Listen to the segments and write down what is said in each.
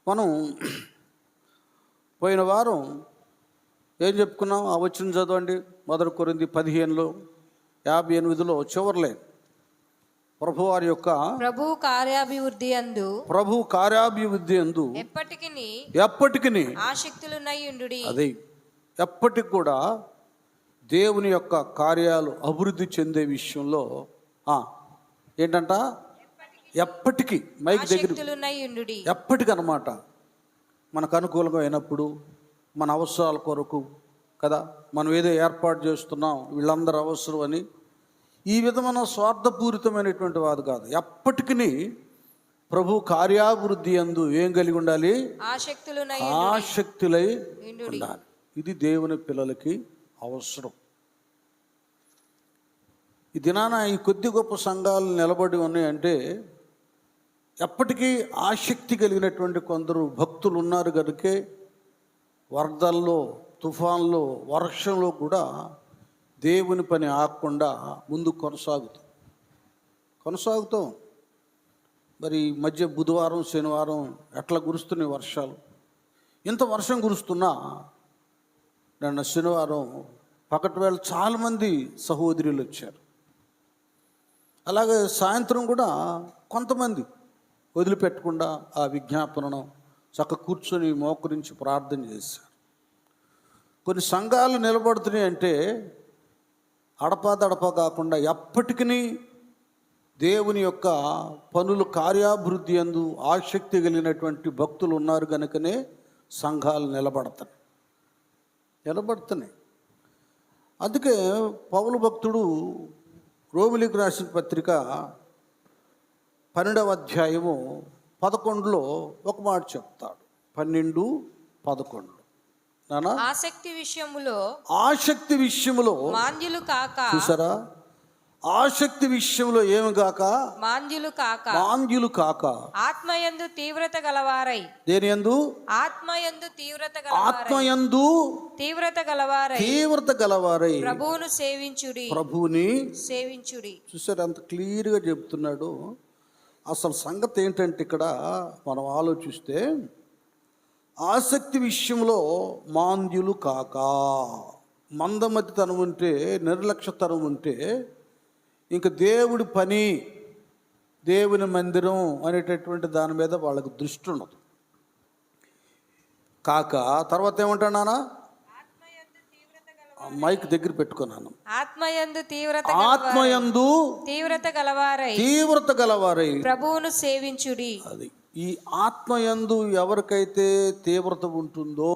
మనం పోయిన వారం ఏం చెప్పుకున్నాం? ఆ వచ్చిన చదవండి. 1 కొరింథీ 15:58 చివర్లే ప్రభువారి యొక్క ప్రభు కార్యాభివృద్ధి అందు ఎప్పటికిని ఆసక్తులున్నయుండుడి. అది ఎప్పటికి కూడా దేవుని యొక్క కార్యాలు అభివృద్ధి చెందే విషయంలో ఏంటంట? ఎప్పటికీ. మైక్ దగ్గర ఎప్పటికన్నమాట. మనకు అనుకూలంగా అయినప్పుడు, మన అవసరాల కొరకు కదా, మనం ఏదో ఏర్పాటు చేస్తున్నాం వీళ్ళందరూ అవసరం అని, ఈ విధమైన స్వార్థపూరితమైనటువంటి వాడు కాదు. ఎప్పటికీ ప్రభు కార్యాభివృద్ధి యందు ఏం కలిగి ఉండాలి? ఆసక్తులై ఉండాలి. ఇది దేవుని పిల్లలకి అవసరం. ఈ దినాన ఈ కొద్ది గొప్ప సంఘాలు నిలబడి ఉన్నాయంటే ఎప్పటికీ ఆసక్తి కలిగినటువంటి కొందరు భక్తులు ఉన్నారు కనుకే వరదల్లో, తుఫాన్లో, వర్షంలో కూడా దేవుని పని ఆగకుండా ముందు కొనసాగుతాం. మరి మధ్య బుధవారం, శనివారం ఎట్లా కురుస్తున్నాయి వర్షాలు. ఇంత వర్షం కురుస్తున్నా నిన్న శనివారం పకటి వేళ చాలామంది సహోదరులు వచ్చారు. అలాగే సాయంత్రం కూడా కొంతమంది వదిలిపెట్టకుండా ఆ విజ్ఞాపనను కూర్చొని మోకరించి ప్రార్థన చేశారు. కొన్ని సంఘాలు నిలబడుతున్నాయి అంటే అడపా కాకుండా ఎప్పటికీ దేవుని యొక్క పనులు కార్యాభివృద్ధి యందు ఆసక్తి కలిగినటువంటి భక్తులు ఉన్నారు కనుకనే సంఘాలు నిలబడుతున్నాయి. అందుకే పౌలు భక్తుడు రోమిలికి రాసిన పత్రిక 12:11 ఒక మాట చెప్తాడు. 12:11 ఆసక్తి విషయములో మాంద్యులు కాక. చూసారా? ఆసక్తి విషయంలో ఏమి కాక? మాంద్యులు కాక ఆత్మయందు తీవ్రత గలవారై. దేని యందు? ఆత్మయందు తీవ్రత గలవారై ప్రభువుని సేవించుడి. చూసారా? అంత క్లియర్గా చెప్తున్నాడు. అసలు సంగతి ఏంటంటే ఇక్కడ మనం ఆలోచిస్తే ఆసక్తి విషయంలో మాంద్యులు కాక, మందమతితనం ఉంటే, నిర్లక్ష్యతనం ఉంటే ఇంక దేవుడి పని, దేవుని మందిరం అనేటటువంటి దాని మీద వాళ్ళకు దృష్టి ఉండదు. కాక తర్వాత ఏమంటున్నానా? మైక్ దగ్గర పెట్టుకున్నాను. ఆత్మయందు తీవ్రత గలవారై ప్రభువును సేవించుడి. అది ఈ ఆత్మయందు ఎవరికైతే తీవ్రత ఉంటుందో,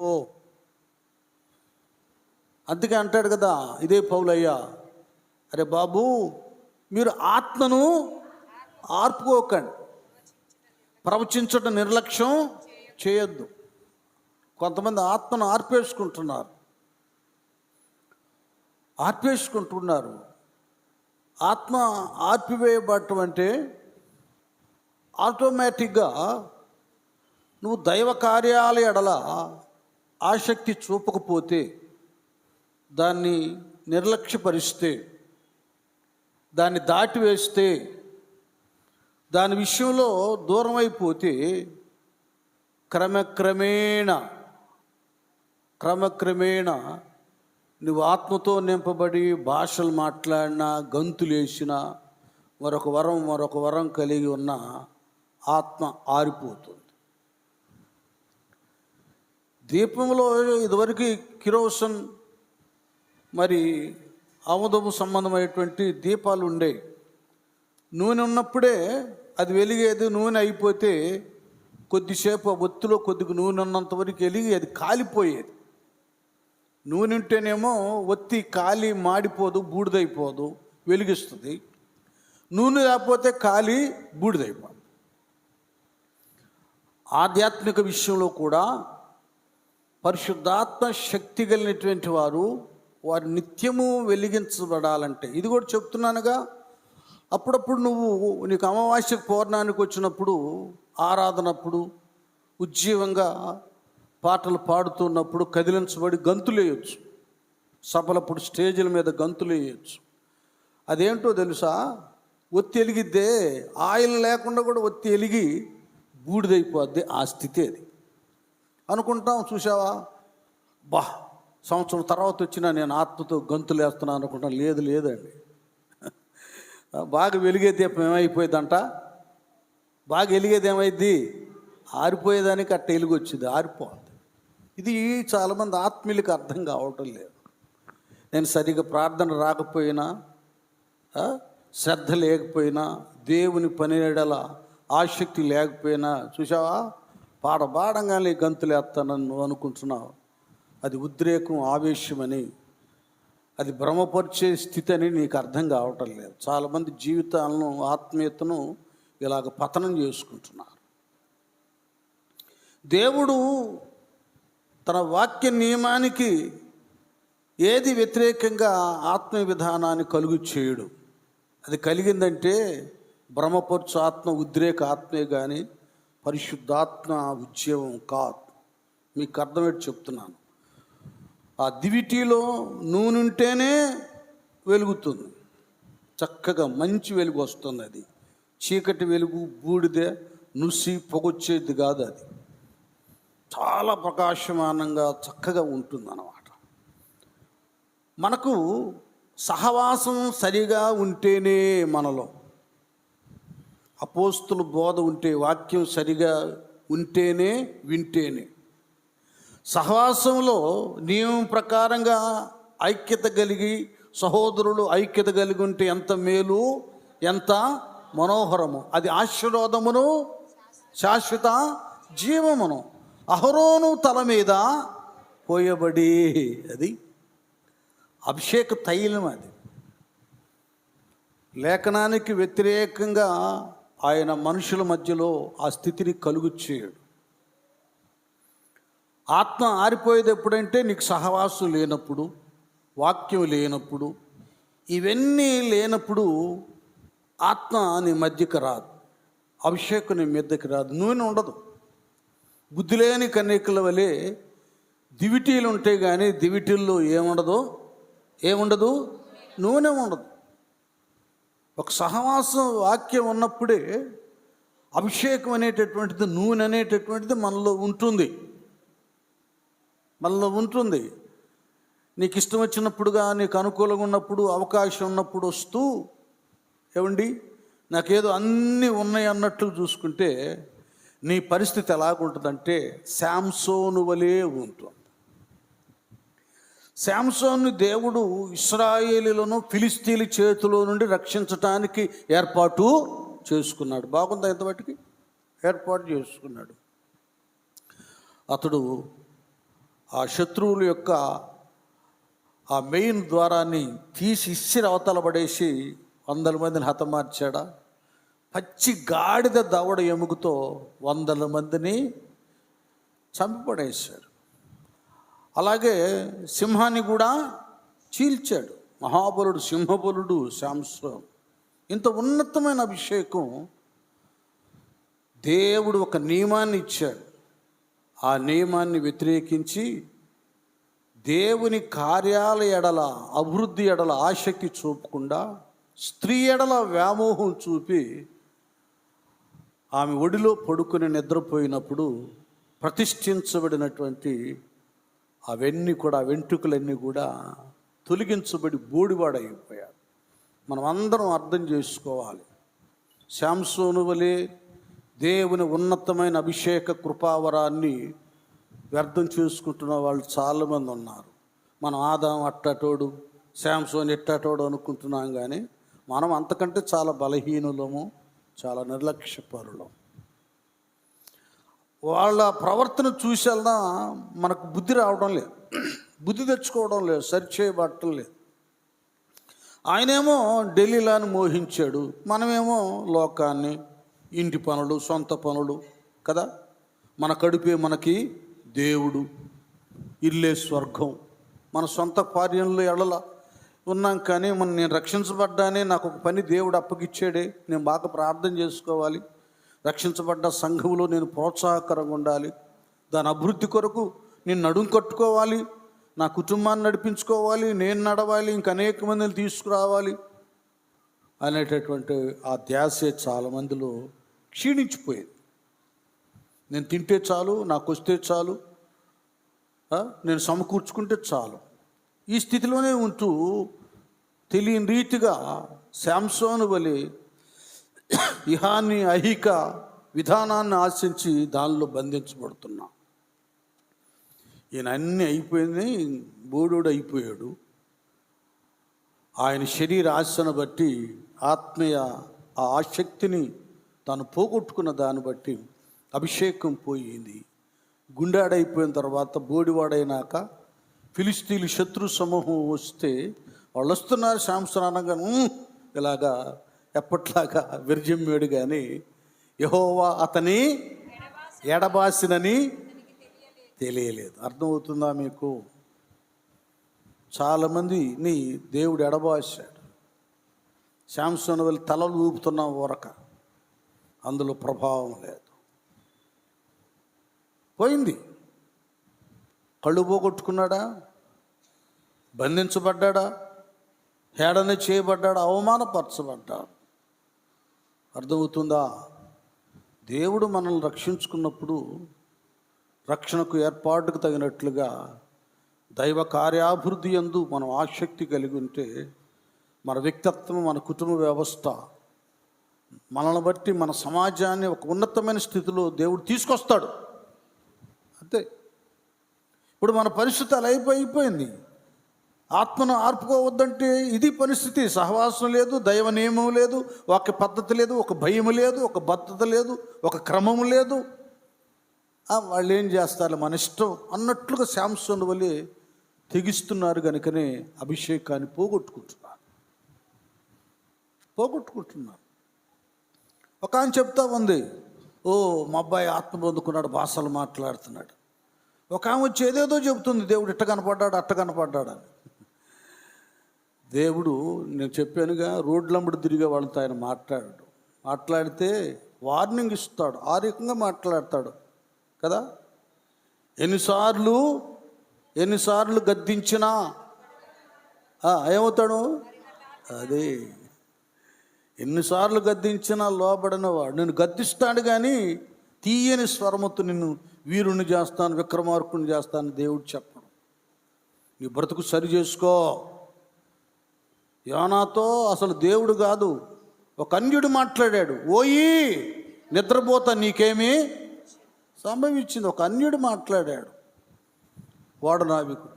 అందుకే అంటాడు కదా ఇదే పౌలయ్య, అరే బాబు మీరు ఆత్మను ఆర్పుకోకండి, ప్రవచించడం నిర్లక్ష్యం చేయొద్దు. కొంతమంది ఆత్మను ఆర్పేసుకుంటున్నారు. ఆత్మ ఆర్పివేయబడటం అంటే ఆటోమేటిక్గా నువ్వు దైవ కార్యాల ఎడల ఆసక్తి చూపకపోతే, దాన్ని నిర్లక్ష్యపరిస్తే, దాన్ని దాటివేస్తే, దాని విషయంలో దూరం అయిపోతే క్రమక్రమేణా నువ్వు ఆత్మతో నింపబడి భాషలు మాట్లాడినా, గంతులేసినా, మరొక వరం కలిగి ఉన్న ఆత్మ ఆరిపోతుంది. దీపంలో ఇదివరకు కిరోసన్ మరి ఆముదము సంబంధమైనటువంటి దీపాలు ఉండే. నూనె ఉన్నప్పుడే అది వెలిగేది. నూనె అయిపోతే కొద్దిసేపు ఆ ఒత్తిలో కొద్దిగా నూనె ఉన్నంత వరకు వెలిగి అది కాలిపోయేది. నూనె ఉంటేనేమో ఒత్తి కాలి మాడిపోదు, బూడిదైపోదు, వెలిగిస్తుంది. నూనె లేకపోతే కాలి బూడిదైపోదు. ఆధ్యాత్మిక విషయంలో కూడా పరిశుద్ధాత్మ శక్తి కలిగినటువంటి వారు నిత్యము వెలిగించబడాలంటే, ఇది కూడా చెప్తున్నానుగా, అప్పుడప్పుడు నీకు అమావాస్య పౌర్ణానికి వచ్చినప్పుడు, ఆరాధనప్పుడు, ఉజ్జీవంగా పాటలు పాడుతున్నప్పుడు కదిలించబడి గంతులేయచ్చు. సభలప్పుడు స్టేజీల మీద గంతులేయచ్చు. అదేంటో తెలుసా? ఒత్తి వెలిగిద్దే, ఆయిల్ లేకుండా కూడా ఒత్తి వెలిగి బూడిదైపోద్ది. ఆ స్థితి అది. అనుకుంటాం. చూసావా, బా సంవత్సరం తర్వాత వచ్చినా నేను ఆత్మతో గంతులు వేస్తున్నాను అనుకుంటాం. లేదండి. బాగా వెలిగే దీపం ఏమైపోయిందంట, బాగా వెలిగేది ఏమైద్ది, ఆరిపోయేదానికి అట్ట వెలుగు వచ్చింది, ఆరిపోద్ది. ఇది చాలామంది ఆత్మీయులకు అర్థం కావటం లేదు. నేను సరిగా ప్రార్థన రాకపోయినా, శ్రద్ధ లేకపోయినా, దేవుని పని ఎడల ఆసక్తి లేకపోయినా, చూసావా పాడంగానే గంతులు వేస్తానని నువ్వు అనుకుంటున్నావు. అది ఉద్రేకం, ఆవేశమని, అది భ్రమపరిచే స్థితి అని నీకు అర్థం కావటం లేదు. చాలామంది జీవితాలను, ఆత్మీయతను ఇలాగ పతనం చేసుకుంటున్నారు. దేవుడు తన వాక్య నియమానికి ఏది వ్యతిరేకంగా ఆత్మ విధానాన్ని కలుగు చేయడు. అది కలిగిందంటే భ్రమపరచు ఆత్మ, ఉద్రేక ఆత్మే కానీ పరిశుద్ధాత్మ ఉద్యమం కాదు. మీకు అర్థమేంటి చెప్తున్నాను. ఆ దివిటీలో నూనె ఉంటేనే వెలుగుతుంది, చక్కగా మంచి వెలుగు వస్తుంది. అది చీకటి వెలుగు, బూడిదే, నుసి పొగొచ్చేది కాదు. అది చాలా ప్రకాశమానంగా చక్కగా ఉంటుందన్నమాట. మనకు సహవాసం సరిగా ఉంటేనే, మనలో అపోస్తుల బోధ ఉంటే, వాక్యం సరిగా ఉంటేనే, వింటేనే, సహవాసంలో నియమం ప్రకారంగా ఐక్యత కలిగి, సహోదరులు ఐక్యత కలిగి ఉంటే ఎంత మేలు, ఎంత మనోహరము. అది ఆశీర్వాదమును, శాశ్వత జీవమును అహరోను తల మీద పోయబడి, అది అభిషేక తైలం. అది లేఖనానికి వ్యతిరేకంగా ఆయన మనుషుల మధ్యలో ఆ స్థితిని కలుగు చేయడు. ఆత్మ ఆరిపోయేది ఎప్పుడంటే నీకు సహవాసం లేనప్పుడు, వాక్యం లేనప్పుడు, ఇవన్నీ లేనప్పుడు ఆత్మ నీ మధ్యకి రాదు, అభిషేకం నీ మీదకి రాదు, నూనె ఉండదు. బుద్ధి లేని కన్యకల వలె దివిటీలు ఉంటాయి కానీ దివిటీల్లో ఏముండదు, నూనె ఉండదు. ఒక సహవాసం వాక్యం ఉన్నప్పుడే అభిషేకం అనేటటువంటిది, నూనె అనేటటువంటిది మనలో ఉంటుంది. నీకు ఇష్టం వచ్చినప్పుడుగా, నీకు అనుకూలంగా ఉన్నప్పుడు, అవకాశం ఉన్నప్పుడు వస్తూ, ఏమండి నాకేదో అన్నీ ఉన్నాయి అన్నట్లు చూసుకుంటే నీ పరిస్థితి ఎలాగుంటుందంటే శాంసోను వలే ఉంటుంది. శాంసోను దేవుడు ఇశ్రాయేలీలను ఫిలిస్తీన్ల చేతిలో నుండి రక్షించటానికి ఏర్పాటు చేసుకున్నాడు. బాగుందా? ఎంతవాటికి ఏర్పాటు చేసుకున్నాడు. అతడు ఆ శత్రువుల యొక్క ఆ మెయిన్ ద్వారాన్ని తీసి ఇసిరి అవతల పడేసి 100 మందిని హతమార్చాడా. పచ్చి గాడిద దవడ ఎముకతో 100 మందిని చంపబడేశాడు. అలాగే సింహాన్ని కూడా చీల్చాడు. మహాబలుడు, సింహబలుడు శాంసోను. ఇంత ఉన్నతమైన అభిషేకం దేవుడు ఒక నియమాన్ని ఇచ్చాడు. ఆ నియమాన్ని వ్యతిరేకించి దేవుని కార్యాల ఎడల, అభివృద్ధి ఎడల ఆసక్తి చూపకుండా స్త్రీ ఎడల వ్యామోహం చూపి ఆమె ఒడిలో పడుకుని నిద్రపోయినప్పుడు ప్రతిష్ఠించబడినటువంటి అవన్నీ కూడా, వెంట్రుకలన్నీ కూడా తొలగించబడి బోడివాడైపోయాడు. మనం అందరం అర్థం చేసుకోవాలి. శాంసోను వలె దేవుని ఉన్నతమైన అభిషేక కృపావరాన్ని వ్యర్థం చేసుకుంటున్న వాళ్ళు చాలామంది ఉన్నారు. మనం ఆదాం అట్టటోడు, శాంసోన్ ఎట్టటోడు అనుకుంటున్నాం కానీ మనం అంతకంటే చాలా బలహీనులము, చాలా నిర్లక్ష్యపరులం. వాళ్ళ ప్రవర్తన చూసేలా మనకు బుద్ధి రావడం లేదు, బుద్ధి తెచ్చుకోవడం లేదు, సరిచేయబడటం లేదు. ఆయనేమో ఢిల్లీలాని మోహించాడు, మనమేమో లోకాన్ని, ఇంటి పనులు, సొంత పనులు కదా. మన కడుపే మనకి దేవుడు, ఇల్లే స్వర్గం. మన సొంత కార్యంలో ఎడల ఉన్నాం కానీ నేను రక్షించబడ్డానే, నాకు ఒక పని దేవుడు అప్పగిచ్చాడే, నేను బాగా ప్రార్థన చేసుకోవాలి, రక్షించబడ్డ సంఘంలో నేను ప్రోత్సాహకరంగా ఉండాలి, దాని అభివృద్ధి కొరకు నేను నడుం కట్టుకోవాలి, నా కుటుంబాన్ని నడిపించుకోవాలి, నేను నడవాలి, ఇంక అనేక మందిని తీసుకురావాలి అనేటటువంటి ఆ ధ్యాసే చాలామందిలో క్షీణించిపోయేది. నేను తింటే చాలు, నాకు వస్తే చాలు, నేను సమకూర్చుకుంటే చాలు. ఈ స్థితిలోనే ఉంటూ తెలియని రీతిగా శాంసోను వలె ఇహాన్ని ఐహిక విధానాన్ని ఆశించి దానిలో బంధించబడుతున్నా. ఈయన అన్నీ అయిపోయింది, బోడోడు అయిపోయాడు. ఆయన శరీర ఆశను బట్టి ఆత్మీయ ఆ ఆసక్తిని తాను పోగొట్టుకున్న దాన్ని బట్టి అభిషేకం పోయింది. గుండాడైపోయిన తర్వాత బోడివాడైనాక ఫిలిస్తీన్లు శత్రు సమూహం వస్తే వాళ్ళు వస్తున్నారు, శాంసన్ అనగా ఇలాగా ఎప్పట్లాగా విర్జమ్మాడు. కానీ యెహోవా అతని ఎడబాసినని తెలియలేదు. అర్థమవుతుందా మీకు? చాలామందిని దేవుడు ఎడబాసాడు. శాంసన్ వెళ్ళి తలలు ఊపుతున్న ఊరక, అందులో ప్రభావం లేదు. పోయింది. కళ్ళు పోగొట్టుకున్నాడా? బంధించబడ్డా? హేళన చేయబడ్డాడు? అవమానపరచబడ్డాడు. అర్థమవుతుందా? దేవుడు మనల్ని రక్షించుకున్నప్పుడు రక్షణకు ఏర్పాటుకు తగినట్లుగా దైవ కార్యాభివృద్ధి యందు మనం ఆసక్తి కలిగి ఉంటే మన వ్యక్తిత్వం, మన కుటుంబ వ్యవస్థ, మనల్ని బట్టి మన సమాజాన్ని ఒక ఉన్నతమైన స్థితిలో దేవుడు తీసుకొస్తాడు. అంతే. ఇప్పుడు మన పరిస్థితి అలా అయిపోయింది. ఆత్మను ఆర్పుకోవద్దంటే ఇది పరిస్థితి. సహవాసం లేదు, దైవ నియమం లేదు, ఒక పద్ధతి లేదు, ఒక భయం లేదు, ఒక బద్ధత లేదు, ఒక క్రమం లేదు. వాళ్ళు ఏం చేస్తారు, మన ఇష్టం అన్నట్లుగా శాంసోను వలె తెగిస్తున్నారు. కనుకనే అభిషేకాన్ని పోగొట్టుకుంటున్నారు. ఒక ఆయన చెప్తా ఉంది, ఓ మా అబ్బాయి ఆత్మ పొందుకున్నాడు, భాషలు మాట్లాడుతున్నాడు. ఒక ఆమె వచ్చి ఏదేదో చెబుతుంది, దేవుడు ఇట్ట కనపడ్డాడు అట్ట కనపడ్డాడు అని. దేవుడు, నేను చెప్పానుగా, రోడ్లంబడి తిరిగే వాళ్ళతో ఆయన మాట్లాడితే వార్నింగ్ ఇస్తాడు, ఆ రకంగా మాట్లాడతాడు కదా. ఎన్నిసార్లు గద్దించినా ఏమవుతాడు? అదే, ఎన్నిసార్లు గద్దించినా లోబడినవాడు. నేను గద్దిస్తాడు కానీ తీయని స్వరముతో నిన్ను వీరుని చేస్తాను, విక్రమార్కుని చేస్తాను దేవుడు చెప్పడం. నీ బ్రతుకు సరి చేసుకో. యోనాతో అసలు దేవుడు కాదు, ఒక అన్యుడు మాట్లాడాడు. ఓయి నిద్రపోతా నీకేమీ సంభవించింది. ఒక అన్యుడు మాట్లాడాడు, వాడు నావికుడు.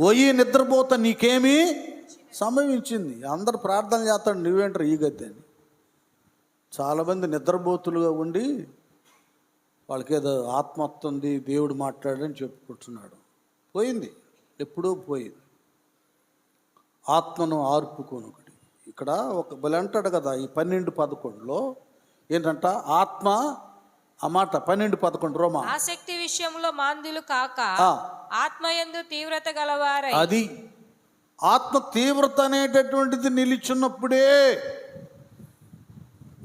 ఓయి నిద్రపోతా నీకేమీ సంభవించింది. అందరు ప్రార్థన చేస్తాడు, నువ్వేంటారు ఈ గతి అని. చాలామంది నిద్రపోతులుగా ఉండి వాళ్ళకి ఏదో ఆత్మ వస్తుంది, దేవుడు మాట్లాడని చెప్పుకుంటున్నాడు. పోయింది, ఎప్పుడూ పోయింది. ఆత్మను ఆర్పుకొనుకటి. ఇక్కడ ఒక బలి అంటాడు కదా, ఈ 12:11లో ఏంటంట? ఆత్మ, ఆ మాట 12:11 రోమా, ఆసక్తి విషయంలో మాంద్యులు కాక ఆత్మయందు తీవ్రత గలవారై. అది ఆత్మ తీవ్రత అనేటటువంటిది నిలిచున్నప్పుడే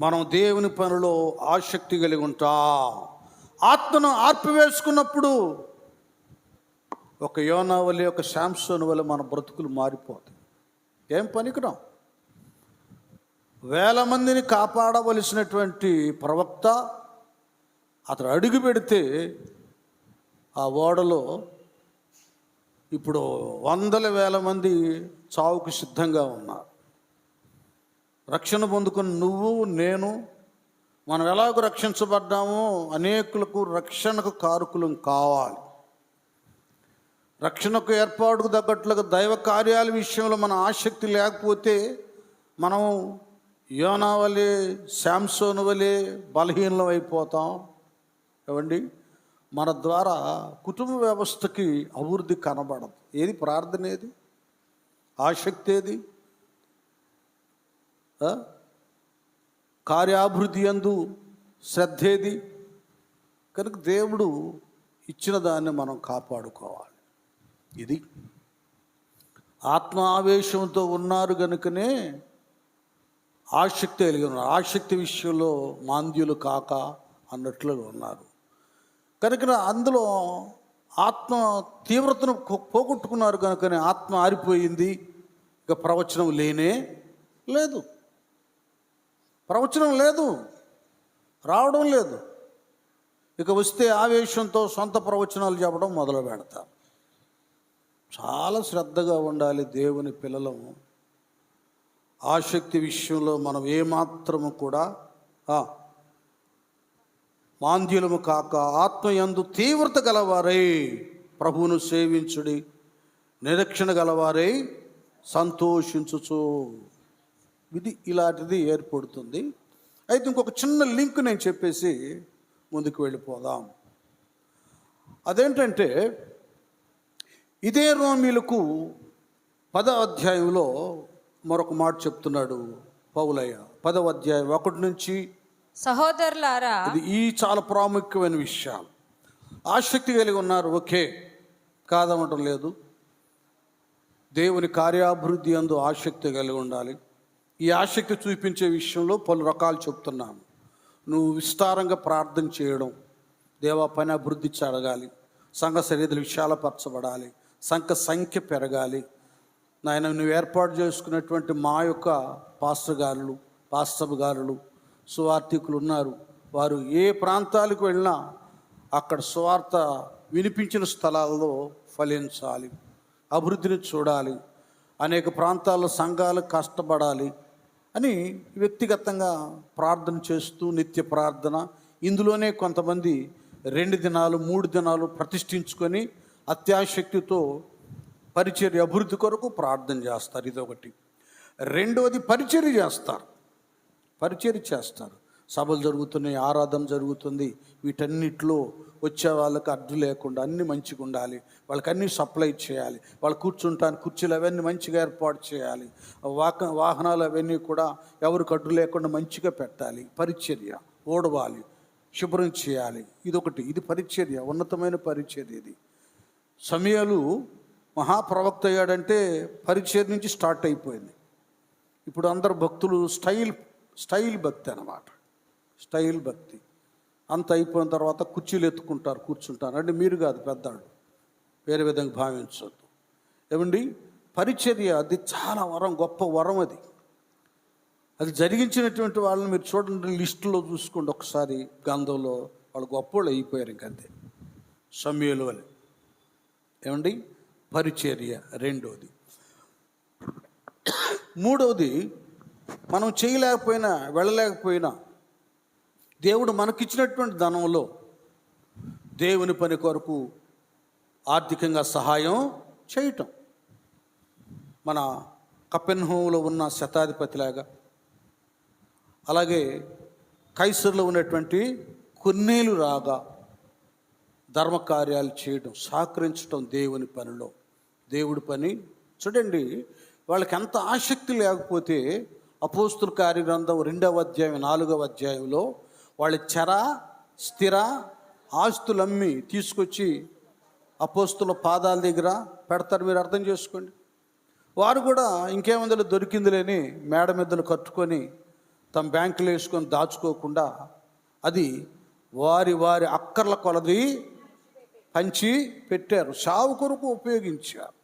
మనం దేవుని పనిలో ఆసక్తి కలిగి ఉంటాం. ఆత్మను ఆర్పివేసుకున్నప్పుడు ఒక యోనా వలె, ఒక శాంసోను వలె మన బ్రతుకులు మారిపోతాయి. ఏం పనికిరాం. 1000 మందిని కాపాడవలసినటువంటి ప్రవక్త అతడు అడుగు పెడితే ఆ ఓడలో ఇప్పుడు 100,000 మంది చావుకు సిద్ధంగా ఉన్నారు. రక్షణ పొందుకున్న నువ్వు నేను, మనం ఎలాగో రక్షించబడ్డామో అనేకులకు రక్షణకు కారకులం కావాలి. రక్షణకు ఏర్పాటుకు తగ్గట్లుగా దైవ కార్యాల విషయంలో మన ఆసక్తి లేకపోతే మనం యోనా వలె, శాంసోను వలె బలహీనం అయిపోతాం. ఏమండి, మన ద్వారా కుటుంబ వ్యవస్థకి అభివృద్ధి కనబడదు. ఏది ప్రార్థన, ఏది ఆసక్తి, ఏది కార్యాభివృద్ధి యందు శ్రద్ధేది. కనుక దేవుడు ఇచ్చిన దాన్ని మనం కాపాడుకోవాలి. ఇది ఆత్మ ఆవేశంతో ఉన్నారు కనుకనే ఆసక్తి కలిగి ఉన్నారు. ఆసక్తి విషయంలో మాంద్యులు కాక అన్నట్లుగా ఉన్నారు. కనుక అందులో ఆత్మ తీవ్రతను పోగొట్టుకున్నారు కనుకనే ఆత్మ ఆరిపోయింది. ఇక ప్రవచనం లేదు, ప్రవచనం లేదు, రావడం లేదు. ఇక వస్తే ఆవేశంతో సొంత ప్రవచనాలు చెప్పడం మొదలు పెడతారు. చాలా శ్రద్ధగా ఉండాలి దేవుని పిల్లలము. ఆసక్తి విషయంలో మనం ఏమాత్రము కూడా మాంద్యులము కాక ఆత్మయందు తీవ్రత గలవారై ప్రభువును సేవించుడి, నిరీక్షణ గలవారై సంతోషించుచు. ఇది ఇలాంటిది ఏర్పడుతుంది. అయితే ఇంకొక చిన్న లింక్ నేను చెప్పేసి ముందుకు వెళ్ళిపోదాం. అదేంటంటే ఇదే రోమీలకు 10వ అధ్యాయంలో మరొక మాట చెప్తున్నాడు పౌలయ్య. 10వ అధ్యాయం 1 నుంచి, సహోదరులారా, ఇది చాలా ప్రాముఖ్యమైన విషయాలు. ఆసక్తి కలిగి ఉన్నారు, ఓకే, కాదనటం లేదు. దేవుని కార్యాభివృద్ధి యందు ఆసక్తి కలిగి ఉండాలి. ఈ ఆసక్తి చూపించే విషయంలో పలు రకాలు చెప్తున్నాను. నువ్వు విస్తారంగా ప్రార్థన చేయడం, దేవా పని అభివృద్ధి జరగాలి, సంఘ సరిహద్దులు విశాలపరచబడాలి, సంఖ్య పెరగాలి. నాయన నువ్వు ఏర్పాటు చేసుకున్నటువంటి మా యొక్క పాస్టర్ గారులు సువార్థికులు ఉన్నారు. వారు ఏ ప్రాంతాలకు వెళ్ళినా అక్కడ సువార్త వినిపించిన స్థలాల్లో ఫలించాలి, అభివృద్ధిని చూడాలి, అనేక ప్రాంతాల్లో సంఘాలు కష్టపడాలి అని వ్యక్తిగతంగా ప్రార్థన చేస్తూ నిత్య ప్రార్థన. ఇందులోనే కొంతమంది 2 దినాలు 3 దినాలు ప్రతిష్ఠించుకొని అత్యాశక్తితో పరిచర్య అభివృద్ధి కొరకు ప్రార్థన చేస్తారు. ఇదొకటి. రెండవది పరిచర్య చేస్తారు. సభలు జరుగుతున్నాయి, ఆరాధన జరుగుతుంది. వీటన్నిటిలో వచ్చే వాళ్ళకి అడ్డు లేకుండా అన్నీ మంచిగా ఉండాలి, వాళ్ళకి అన్నీ సప్లై చేయాలి, వాళ్ళు కూర్చుంటాను కుర్చీలు అవన్నీ మంచిగా ఏర్పాటు చేయాలి, వాహనాలు అవన్నీ కూడా ఎవరికి అడ్డు లేకుండా మంచిగా పెట్టాలి, పరిచర్య ఓడవాలి, శుభ్రం చేయాలి. ఇదొకటి. ఇది పరిచర్య, ఉన్నతమైన పరిచర్య. ఇది సమయాలు మహాప్రవక్త అయ్యాడంటే పరిచర్య నుంచి స్టార్ట్ అయిపోయింది. ఇప్పుడు అందరు భక్తులు స్టైల్ భక్తి అన్నమాట. స్టైల్ భక్తి అంత అయిపోయిన తర్వాత కుర్చీలు ఎత్తుకుంటారు, కూర్చుంటారు. అంటే మీరు కాదు, పెద్దాళ్ళు, వేరే విధంగా భావించవద్దు. ఏమండి, పరిచర్య అది చాలా వరం, గొప్ప వరం. అది జరిగించినటువంటి వాళ్ళని మీరు చూడండి, లిస్టులో చూసుకోండి ఒకసారి. గంధంలో వాళ్ళు గొప్పోళ్ళు అయిపోయారు ఇంకంతే, సమయలు అని. ఏమండి, పరిచర్య రెండోది. మూడవది, మనం చేయలేకపోయినా వెళ్ళలేకపోయినా దేవుడు మనకిచ్చినటువంటి ధనంలో దేవుని పని కొరకు ఆర్థికంగా సహాయం చేయటం. మన కపెర్నహూములో ఉన్న శతాధిపతిలాగా, అలాగే కైసరులో ఉన్నటువంటి కొర్నేలు రాగా ధర్మకార్యాలు చేయడం, సహకరించడం దేవుని పనిలో. దేవుడి పని చూడండి, వాళ్ళకి ఎంత ఆసక్తి లేకపోతే అపోస్తుల కార్యగ్రంథం 2వ అధ్యాయం 4వ అధ్యాయంలో వాళ్ళ స్థిర ఆస్తులమ్మి తీసుకొచ్చి అపోస్తుల పాదాల దగ్గర పెడతారు. మీరు అర్థం చేసుకోండి. వారు కూడా ఇంకేముందో దొరికిందిలేని మేడ మీదలు కట్టుకొని తమ బ్యాంకులు వేసుకొని దాచుకోకుండా అది వారి అక్కర్ల కొలది పంచి పెట్టారు, సావు కొరకు ఉపయోగించారు.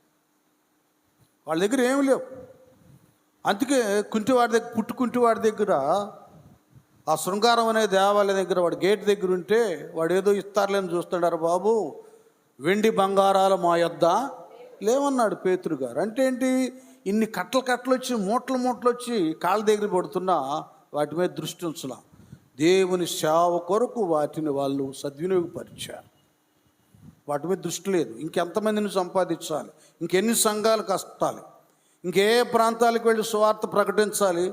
వాళ్ళ దగ్గర ఏమి లేవు. అందుకే పుట్టుకుంటివాడి దగ్గర ఆ శృంగారం అనే దేవాలయం దగ్గర వాడు గేట్ దగ్గర ఉంటే వాడు ఏదో ఇస్తారులేని చూస్తున్నాడు. బాబు, వెండి బంగారాలు మా యొద్ద లేవన్నాడు పేతురు గారు. అంటే ఏంటి, ఇన్ని కట్టలు వచ్చి మూటలు వచ్చి కాళ్ళ దగ్గర పడుతున్నా వాటి మీద దృష్టి ఉంచలా. దేవుని సేవ కొరకు వాటిని వాళ్ళు సద్వినియోగపరిచారు. వాటి మీద దృష్టి లేదు. ఇంకెంతమందిని సంపాదించాలి, ఇంకెన్ని సంఘాలు కష్టాలి, ఇంకే ప్రాంతాలకు వెళ్ళి సువార్త ప్రకటించాలి,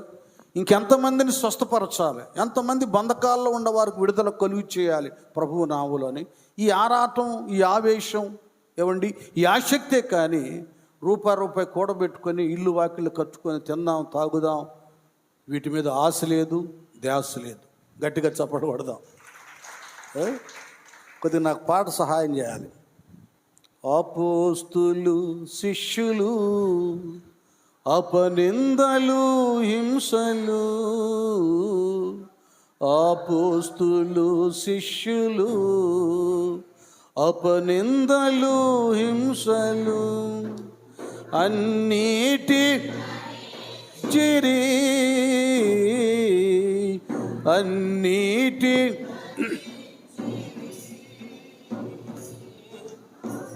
ఇంకెంతమందిని స్వస్థపరచాలి, ఎంతమంది బంధకాల్లో ఉన్న వారికి విడుదల కలుగు చేయాలి ప్రభువు నామములోని. ఈ ఆరాటం, ఈ ఆవేశం, ఏమండి, ఈ ఆసక్తే కానీ రూపాయి కూడబెట్టుకొని ఇల్లు వాకిళ్ళు కట్టుకొని తిందాం తాగుదాం, వీటి మీద ఆశ లేదు, ధ్యాస లేదు. గట్టిగా చప్పట పడదాం. కొద్దిగా నాకు పాట సహాయం చేయాలి. అపోస్తులు శిష్యులు అపనిందలు హింసలు, అపోస్తులు శిష్యులు అపనిందలు హింసలు, అన్నిటి చిరి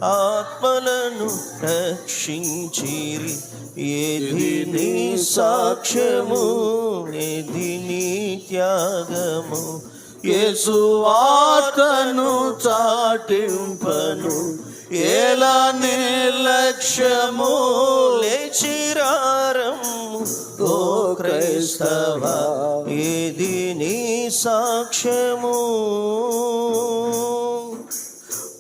ఆత్మలను రక్షించిరి. ఏది నీ సాక్ష్యము, ఏది నీ త్యాగము, యేసు వార్తను చాటింపను ఎలా నిర్లక్ష్యము. లేచిరారము ఓ క్రైస్తవ, ఏది నీ సాక్ష్యము.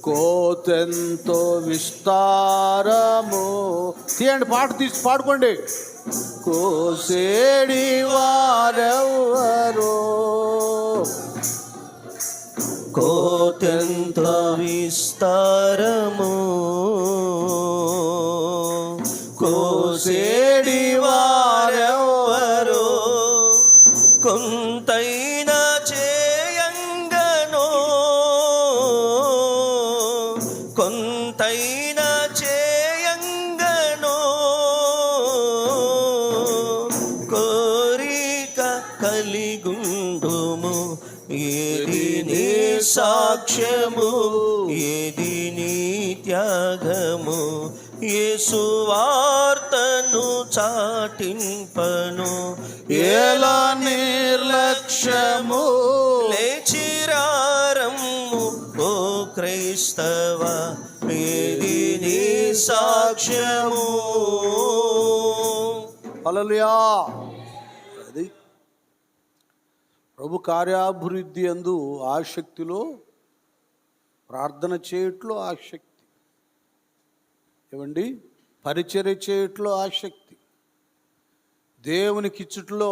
కోతెంతో విస్తారము. తీయండి, పాట తీసి పాడుకోండి. కోసేడి వారెవరో, కోతెంత విస్తారము, కోసేడి వారెవరో, కొంతైనా చేయంగనో, కొంతైనా చేయంగనో, కోరిక కలిగుండుము. ఏది నీ సాక్ష్యము, ఏది నీ త్యాగము, యేసు వార్తను చాటింపను ఎలా నిర్లక్ష్యము. లేచిరారము ఓ క్రైస్తవ, ఏది నీ సాక్ష్యము. హల్లెలూయా. అది ప్రభు కార్యాభివృద్ధి యందు ఆసక్తిలో, ప్రార్థన చేయట్లో ఆసక్తి, ఏమండి, పరిచర్య చేయట్లో ఆసక్తి, దేవునికి ఇచ్చుట్లో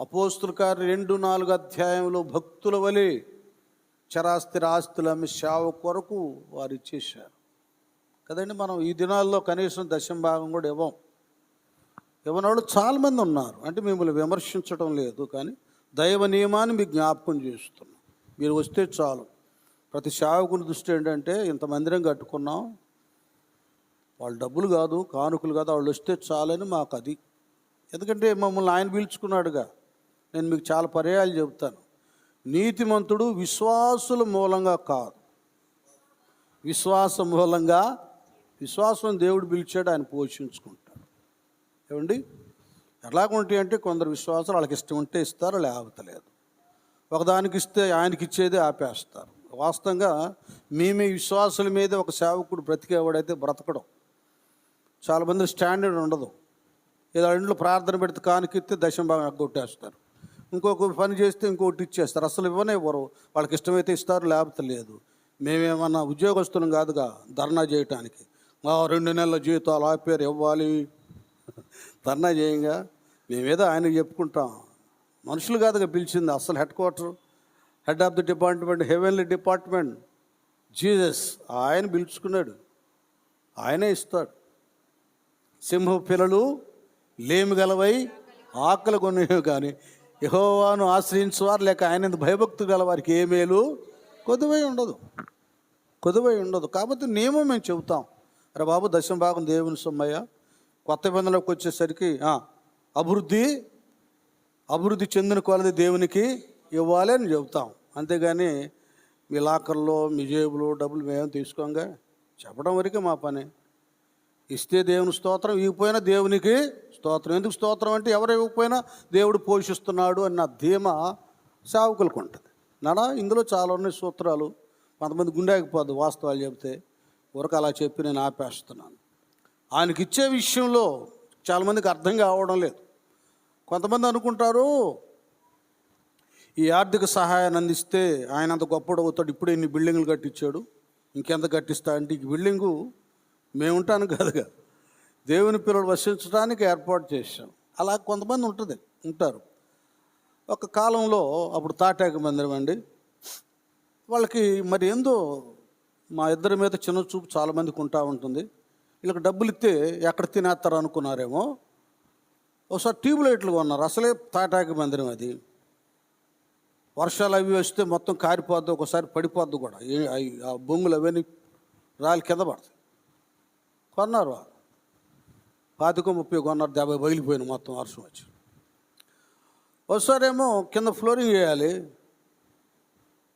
అపోస్తుల కార్యం 2-4 అధ్యాయంలో భక్తుల వలె చరాస్తి ఆస్తులు అమ్మి సేవ కొరకు వారు ఇచ్చేశారు కదండి. మనం ఈ దినాల్లో కనీసం దశంభాగం కూడా ఇవ్వనోళ్ళు చాలామంది ఉన్నారు. అంటే మిమ్మల్ని విమర్శించడం లేదు, కానీ దైవ నియమాన్ని మీకు జ్ఞాపకం చేస్తున్నాం. మీరు వస్తే చాలు. ప్రతి సేవకుని దృష్టి ఏంటంటే, ఇంత మందిరం కట్టుకున్నాం, వాళ్ళు డబ్బులు కాదు, కానుకలు కాదు, వాళ్ళు వస్తే చాలని మాకు అది. ఎందుకంటే మమ్మల్ని ఆయన పిలుచుకున్నాడుగా. నేను మీకు చాలా పర్యాయాలు చెబుతాను. నీతిమంతుడు విశ్వాసుల మూలంగా కాదు, విశ్వాసం మూలంగా, విశ్వాసం దేవుడు పిలిచాడు, ఆయన పోషించుకుంటాడు. ఏమండి, ఎలాగుంటాయి అంటే, కొందరు విశ్వాసాలు వాళ్ళకి ఇష్టం ఉంటే ఇస్తారు, లేకపోతలేదు. ఒకదానికి ఇస్తే ఆయనకి ఇచ్చేదే ఆపేస్తారు. వాస్తవంగా మీ విశ్వాసుల మీద ఒక సేవకుడు బ్రతికేవాడైతే బ్రతకడం. చాలామంది స్టాండర్డ్ ఉండదు. ఏదో ఇంట్లో ప్రార్థన పెడితే కానుకిస్తే దశంభాగం ఎగ్గొట్టేస్తారు. ఇంకొక పని చేస్తే ఇంకొకటి ఇచ్చేస్తారు. అసలు ఇవ్వరు. వాళ్ళకి ఇష్టమైతే ఇస్తారు, లేకపోతే లేదు. మేమేమన్నా ఉద్యోగస్తులం కాదుగా ధర్నా చేయటానికి. 2 నెలల జీతాలు ఆపేరు, ఇవ్వాలి, ధర్నా చేయంగా. మేమేదో ఆయనకు చెప్పుకుంటాం. మనుషులు కాదుగా పిలిచింది. అసలు head of the department, heavenly department Jesus, ఆయన పిలుచుకున్నాడు, ఆయనే ఇస్తాడు. సింహ పిల్లలు లేమి గలవై ఆకలి కొనేవి, కానీ యెహోవాను ఆశ్రయించువారు లేక ఆయన భయభక్తులు గల వారికి ఏ మేలు కొదువై ఉండదు. కాబట్టి నియమం మేము చెబుతాం. అరే బాబు, దశంభాగం దేవుని సొమ్మయ్య. కొత్త నిబంధనలోకి వచ్చేసరికి అభివృద్ధి చెందిన కొలది దేవునికి ఇవ్వాలి అని చెబుతాం. అంతేగాని మీ లాకర్లో, మీ జేబులో డబ్బులు మేము తీసుకోంగా చెప్పడం వరకే మా పని. ఇస్తే దేవుని స్తోత్రం, ఇవ్వకపోయినా దేవునికి స్తోత్రం. ఎందుకు స్తోత్రం అంటే, ఎవరు ఇవ్వకపోయినా దేవుడు పోషిస్తున్నాడు అన్న ధీమా సేవకులకు ఉంటుంది. ఇందులో చాలా ఉన్నాయి సూత్రాలు. కొంతమంది గుండెకపోద్దు వాస్తవాలు చెబితే. ఊరకు అలా చెప్పి నేను ఆపేస్తున్నాను. ఆయనకి ఇచ్చే విషయంలో చాలామందికి అర్థం కావడం లేదు. కొంతమంది అనుకుంటారు, ఈ ఆర్థిక సహాయాన్ని అందిస్తే ఆయన అంత గొప్పడు అవుతాడు, ఇప్పుడే ఇన్ని బిల్డింగ్లు కట్టించాడు, ఇంకెంత కట్టిస్తా అంటే, ఈ బిల్డింగు మేముంటాను కాదుగా, దేవుని పిల్లలు వసించడానికి ఏర్పాటు చేశాం. అలా కొంతమంది ఉంటారు. ఒక కాలంలో అప్పుడు తాటాక మందిరం అండి, వాళ్ళకి మరి ఏందో మా ఇద్దరి మీద చిన్న చూపు చాలామందికి ఉంటుంది. వీళ్ళకి డబ్బులు ఇస్తే ఎక్కడ తినేస్తారు అనుకున్నారేమో. ఒకసారి ట్యూబ్లైట్లు కొన్నారు. అసలే తాటాక మందిరం అది. వర్షాలు అవి వస్తే మొత్తం కారిపోద్ది, ఒకసారి పడిపోద్ది కూడా. ఆ బొంగులు అవన్నీ రాలి కింద పడతాయి. కొన్నారు, 25-30 కొన్నారు, 50 బయలిపోయిన మొత్తం వర్షం వచ్చి. ఒకసారేమో కింద ఫ్లోరింగ్ వేయాలి.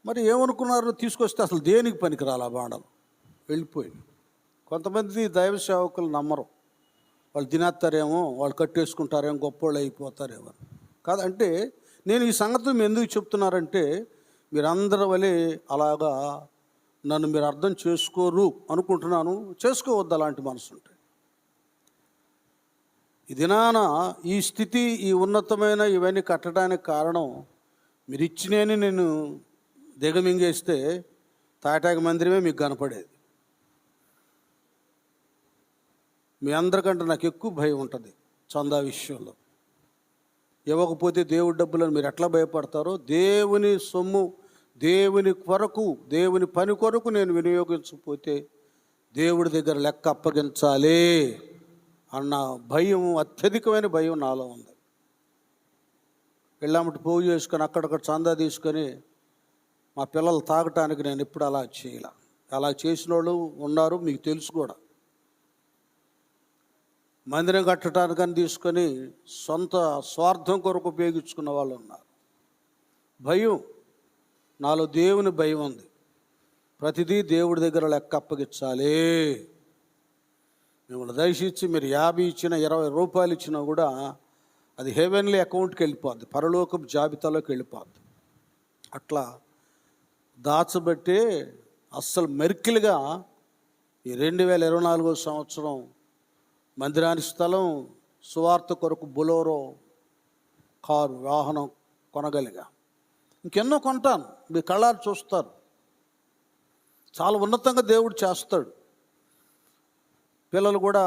మరి ఏమనుకున్నారు, తీసుకొస్తే అసలు దేనికి పనికి రాలి ఆ బాండలు వెళ్ళిపోయింది. కొంతమంది దైవ సేవకులు నమ్మరు. వాళ్ళు తినేస్తారేమో, వాళ్ళు కట్టేసుకుంటారేమో, గొప్పోళ్ళు అయిపోతారేమో కాదంటే, నేను ఈ సంగతి ఎందుకు చెప్తున్నారంటే, మీరందరి వలె అలాగా నన్ను మీరు అర్థం చేసుకోరు అనుకుంటున్నాను. చేసుకోవద్దు అలాంటి మనసు ఉంటే. ఈ దినాన ఈ స్థితి, ఈ ఉన్నతమైన ఇవన్నీ కట్టడానికి కారణం మీరు ఇచ్చినేని నేను దిగమింగేస్తే తాటాక మందిరమే మీకు కనపడేది. మీ అందరికంటే నాకు ఎక్కువ భయం ఉంటుంది చందా విషయంలో. ఇవ్వకపోతే దేవుడి డబ్బులను మీరు ఎట్లా భయపడతారో, దేవుని సొమ్ము దేవుని కొరకు, దేవుని పని కొరకు నేను వినియోగించకపోతే దేవుడి దగ్గర లెక్క అప్పగించాలి అన్న భయం, అత్యధికమైన భయం నాలో ఉంది. వెళ్ళామటి పోగు చేసుకొని అక్కడక్కడ చందా తీసుకొని మా పిల్లలు తాగటానికి నేను ఎప్పుడు అలా చేయాల. అలా చేసిన వాళ్ళు ఉన్నారు, మీకు తెలుసు కూడా. మందిరం కట్టడానికని తీసుకొని సొంత స్వార్థం కొరకు ఉపయోగించుకున్న వాళ్ళు ఉన్నారు. భయం, నాలో దేవుని భయం ఉంది. ప్రతిదీ దేవుడి దగ్గర లెక్క అప్పగించాలి. మిమ్మల్ని దయచేసి మీరు 50 ఇచ్చినా 20 రూపాయలు ఇచ్చినా కూడా అది హెవెన్లీ అకౌంట్కి వెళ్ళిపోద్ది, పరలోకపు జాబితాలోకి వెళ్ళిపోద్ది. అట్లా దాచబట్టే అస్సలు మెరికిలుగా ఈ 2024 సంవత్సరం మందిరానికి స్థలం, సువార్త కొరకు బొలోరో కారు, వాహనం కొనగలిగా. ఇంకెన్నో కొంటాను, మీ కళ్ళారు చూస్తారు. చాలా ఉన్నతంగా దేవుడు చేస్తాడు. పిల్లలు కూడా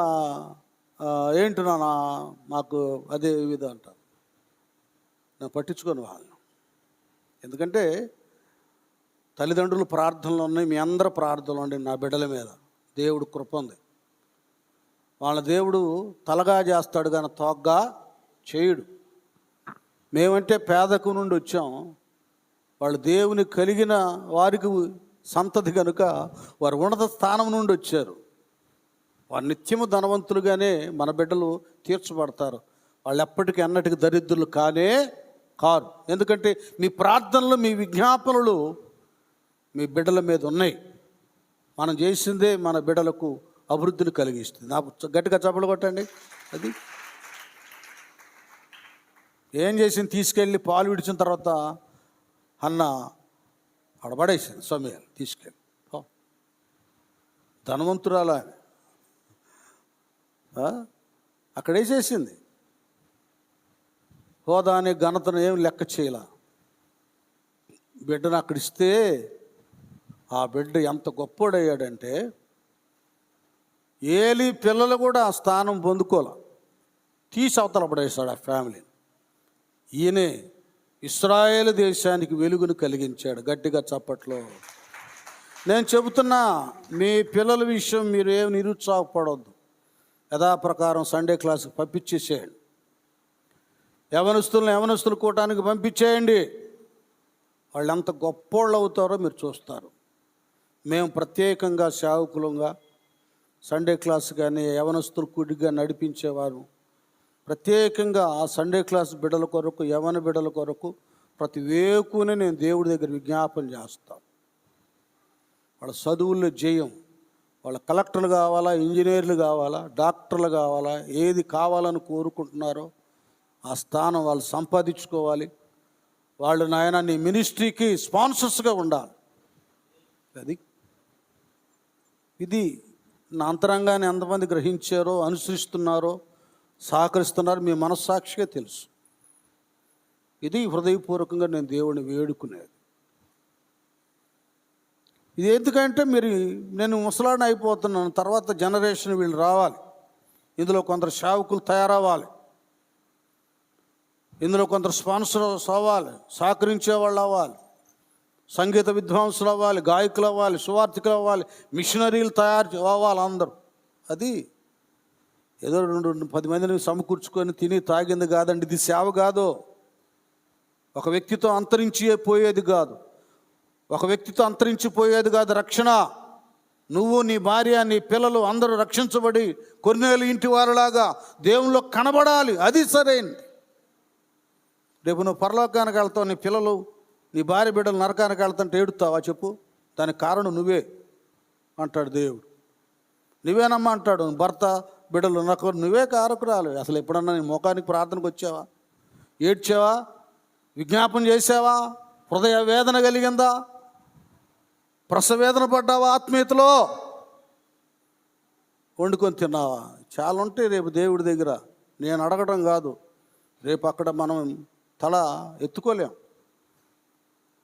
ఏంటి నాన్న మాకు అదే విధం అంటారు. నేను పట్టించుకోను వాళ్ళని, ఎందుకంటే తల్లిదండ్రులు ప్రార్థనలు ఉన్నాయి, మీ అందరి ప్రార్థనలు ఉన్నాయి నా బిడ్డల మీద. దేవుడు కృప ఉంది. వాళ్ళ దేవుడు తలగా చేస్తాడు కానీ తోగ్గా చేయుడు. మేమంటే పేదకు నుండి వచ్చాం, వాళ్ళు దేవుని కలిగిన వారికి సంతతి కనుక వారు ఉన్నత స్థానం నుండి వచ్చారు. వారు నిత్యము ధనవంతులుగానే మన బిడ్డలు తీర్చబడతారు. వాళ్ళు ఎప్పటికీ అన్నటికి దరిద్రులు కానే కారు. ఎందుకంటే మీ ప్రార్థనలు, మీ విజ్ఞాపనలు మీ బిడ్డల మీద ఉన్నాయి. మనం చేసిందే మన బిడ్డలకు అభివృద్ధిని కలిగిస్తుంది. నాకు గట్టిగా చప్పలు కొట్టండి. అది ఏం చేసింది, తీసుకెళ్ళి పాలు విడిచిన తర్వాత అన్న అడబడేసింది సమయాలు తీసుకెళ్ళి. ధనవంతురాలా అక్కడ వేసేసింది. హోదాని ఘనతను ఏం లెక్క చేయాల. బిడ్డను అక్కడిస్తే ఆ బిడ్డ ఎంత గొప్పోడయ్యాడంటే ఏలి పిల్లలు కూడా ఆ స్థానం పొందుకోలే, తీసి అవతల పడేశాడు ఆ ఫ్యామిలీని. ఈయనే ఇశ్రాయేలు దేశానికి వెలుగును కలిగించాడు. గట్టిగా చప్పట్లో. నేను చెబుతున్నా, మీ పిల్లల విషయం మీరు ఏమి నిరుత్సాహపడవద్దు. యథాప్రకారం సండే క్లాస్కి పంపించేసేయండి. యవనస్తులు కూటానికి పంపించేయండి. వాళ్ళు ఎంత గొప్పోళ్ళు అవుతారో మీరు చూస్తారు. మేము ప్రత్యేకంగా సేవకులంగా సండే క్లాస్ కానీ యవనస్తులు కూడిగా నడిపించేవారు. ప్రత్యేకంగా ఆ సండే క్లాస్ బిడ్డల కొరకు, యవన బిడ్డల కొరకు ప్రతి వేకునే నేను దేవుడి దగ్గర విజ్ఞాపన చేస్తాను. వాళ్ళ చదువుల్లో జయం, వాళ్ళ కలెక్టర్లు కావాలా, ఇంజనీర్లు కావాలా, డాక్టర్లు కావాలా, ఏది కావాలని కోరుకుంటున్నారో ఆ స్థానం వాళ్ళు సంపాదించుకోవాలి. వాళ్ళు నాయన నీ మినిస్ట్రీకి స్పాన్సర్స్గా ఉండాలి. అది ఇది నా అంతరంగాన్ని ఎంతమంది గ్రహించారో, అనుసరిస్తున్నారో, సహకరిస్తున్నారో మీ మనస్సాక్షిగా తెలుసు. ఇది హృదయపూర్వకంగా నేను దేవుడిని వేడుకునేది. ఇది ఎందుకంటే నేను ముసలాడిని అయిపోతున్నాను, తర్వాత జనరేషన్ వీళ్ళు రావాలి, ఇందులో కొందరు సేవకులు తయారవ్వాలి, ఇందులో కొందరు స్పాన్సర్స్ అవ్వాలి, సహకరించే వాళ్ళు అవ్వాలి, సంగీత విద్వాంసులు అవ్వాలి, గాయకులు అవ్వాలి, సువార్థికులు అవ్వాలి, మిషనరీలు తయారు అవ్వాలి అందరూ. అది ఏదో 10 మందిని సమకూర్చుకొని తిని తాగింది కాదండి. ఇది సేవ కాదు. ఒక వ్యక్తితో అంతరించిపోయేది కాదు. ఒక వ్యక్తితో అంతరించిపోయేది కాదు రక్షణ. నువ్వు, నీ భార్య, నీ పిల్లలు అందరూ రక్షించబడి కొర్నేలు ఇంటి వారిలాగా దేవునిలో కనబడాలి. అది సరైనది. రేపు నువ్వు పరలోకానికి వెళ్తావు, నీ పిల్లలు, నీ భార్య బిడ్డలు నరకానికి వెళ్తుంటే ఏడుతావా చెప్పు? దానికి కారణం నువ్వే అంటాడు దేవుడు. నువ్వేనమ్మా అంటాడు భర్త, బిడ్డలు. నాకు నువ్వే కారకురాలు. అసలు ఎప్పుడన్నా నీ ముఖానికి ప్రార్థనకు వచ్చావా? ఏడ్చావా? విజ్ఞాపన చేసావా? హృదయ వేదన కలిగిందా? ప్రసవేదన పడ్డావా? ఆత్మీయతలో వండుకొని తిన్నావా? చాలా ఉంటాయి రేపు దేవుడి దగ్గర. నేను అడగడం కాదు, రేపు అక్కడ మనం తల ఎత్తుకోలేం,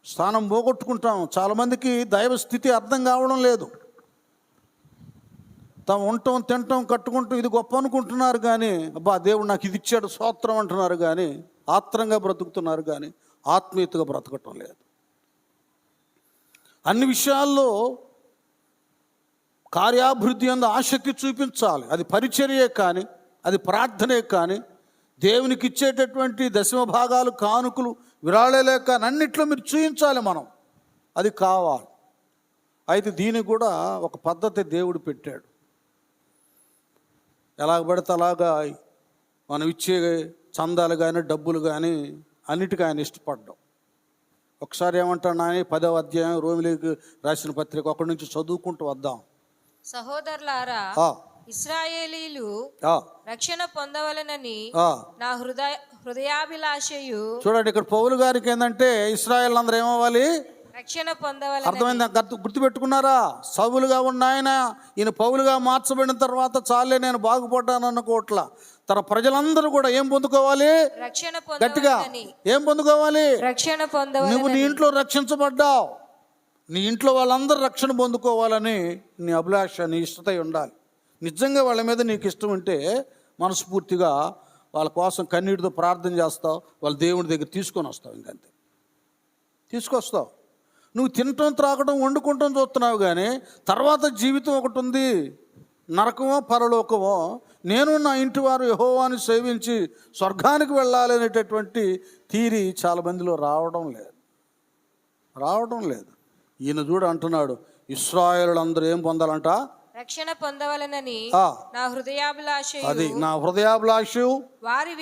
స్థానం పోగొట్టుకుంటాం. చాలామందికి దైవ స్థితి అర్థం కావడం లేదు. తాము ఉండటం, తినటం, కట్టుకుంటాం, ఇది గొప్ప అనుకుంటున్నారు కానీ, అబ్బా దేవుడు నాకు ఇది ఇచ్చాడు స్తోత్రం అంటున్నారు కానీ, ఆత్రంగా బ్రతుకుతున్నారు కానీ ఆత్మీయతగా బ్రతకటం లేదు. అన్ని విషయాల్లో కార్యాభివృద్ధి అందు ఆసక్తి చూపించాలి. అది పరిచర్యే కానీ, అది ప్రార్థనే కానీ, దేవునికి ఇచ్చేటటువంటి దశమ భాగాలు, కానుకలు, విరాళాలే కానీ, అన్నిట్లో మీరు చూపించాలి మనం. అది కావాలి. అయితే దీనికి కూడా ఒక పద్ధతి దేవుడు పెట్టాడు. ఎలాగ పడితే అలాగా మనం ఇచ్చే చందాలు కానీ, డబ్బులు కానీ అన్నిటికీ ఆయన ఇష్టపడ్డాం. ఒకసారి ఏమంటాడు ఆయన, 10వ అధ్యాయం రోమిలీకి రాసిన పత్రిక అక్కడి నుంచి చదువుకుంటూ వద్దాం. సహోదరులారా, ఇశ్రాయేలీలు రక్షణ పొందవలెనని నా హృదయాభిలాషయు. చూడండి, ఇక్కడ పౌలు గారికి ఏంటంటే ఇశ్రాయేల్ అందరూ ఏమవ్వాలి? రక్షణ పొందవలెనని. అర్థమైందా? గుర్తుపెట్టుకున్నారా? సౌలుగా ఉన్న ఈయన పౌలుగా మార్చబడిన తర్వాత చాలే నేను బాగుపడ్డాను అనుకోట్ల. తన ప్రజలందరూ కూడా ఏం పొందుకోవాలి? రక్షణ. గట్టిగా ఏం పొందుకోవాలి? రక్షణ పొందవాలి. నువ్వు నీ ఇంట్లో రక్షించబడ్డావు, నీ ఇంట్లో వాళ్ళందరూ రక్షణ పొందుకోవాలని నీ అభిలాష, నీ ఇష్టత ఉండాలి. నిజంగా వాళ్ళ మీద నీకు ఇష్టం ఉంటే మనస్ఫూర్తిగా వాళ్ళ కోసం కన్నీటితో ప్రార్థన చేస్తావు, వాళ్ళ దేవుడి దగ్గర తీసుకొని వస్తావు. ఇంకంతే, తీసుకొస్తావు. నువ్వు తినటం, త్రాగటం, వండుకుంటాం చూస్తున్నావు కానీ తర్వాత జీవితం ఒకటి ఉంది, నరకమో పరలోకమో. నేను నా ఇంటి వారు యెహోవాను సేవించి స్వర్గానికి వెళ్ళాలి అనేటటువంటి థీరీ చాలా మందిలో రావడం లేదు. ఈయన చూడ అంటున్నాడు, ఇశ్రాయేలులందరూ ఏం పొందాలంట? రక్షణ పొందవలెనని నా హృదయాభిలాషయు. అది నా హృదయాభిలాషు. వారి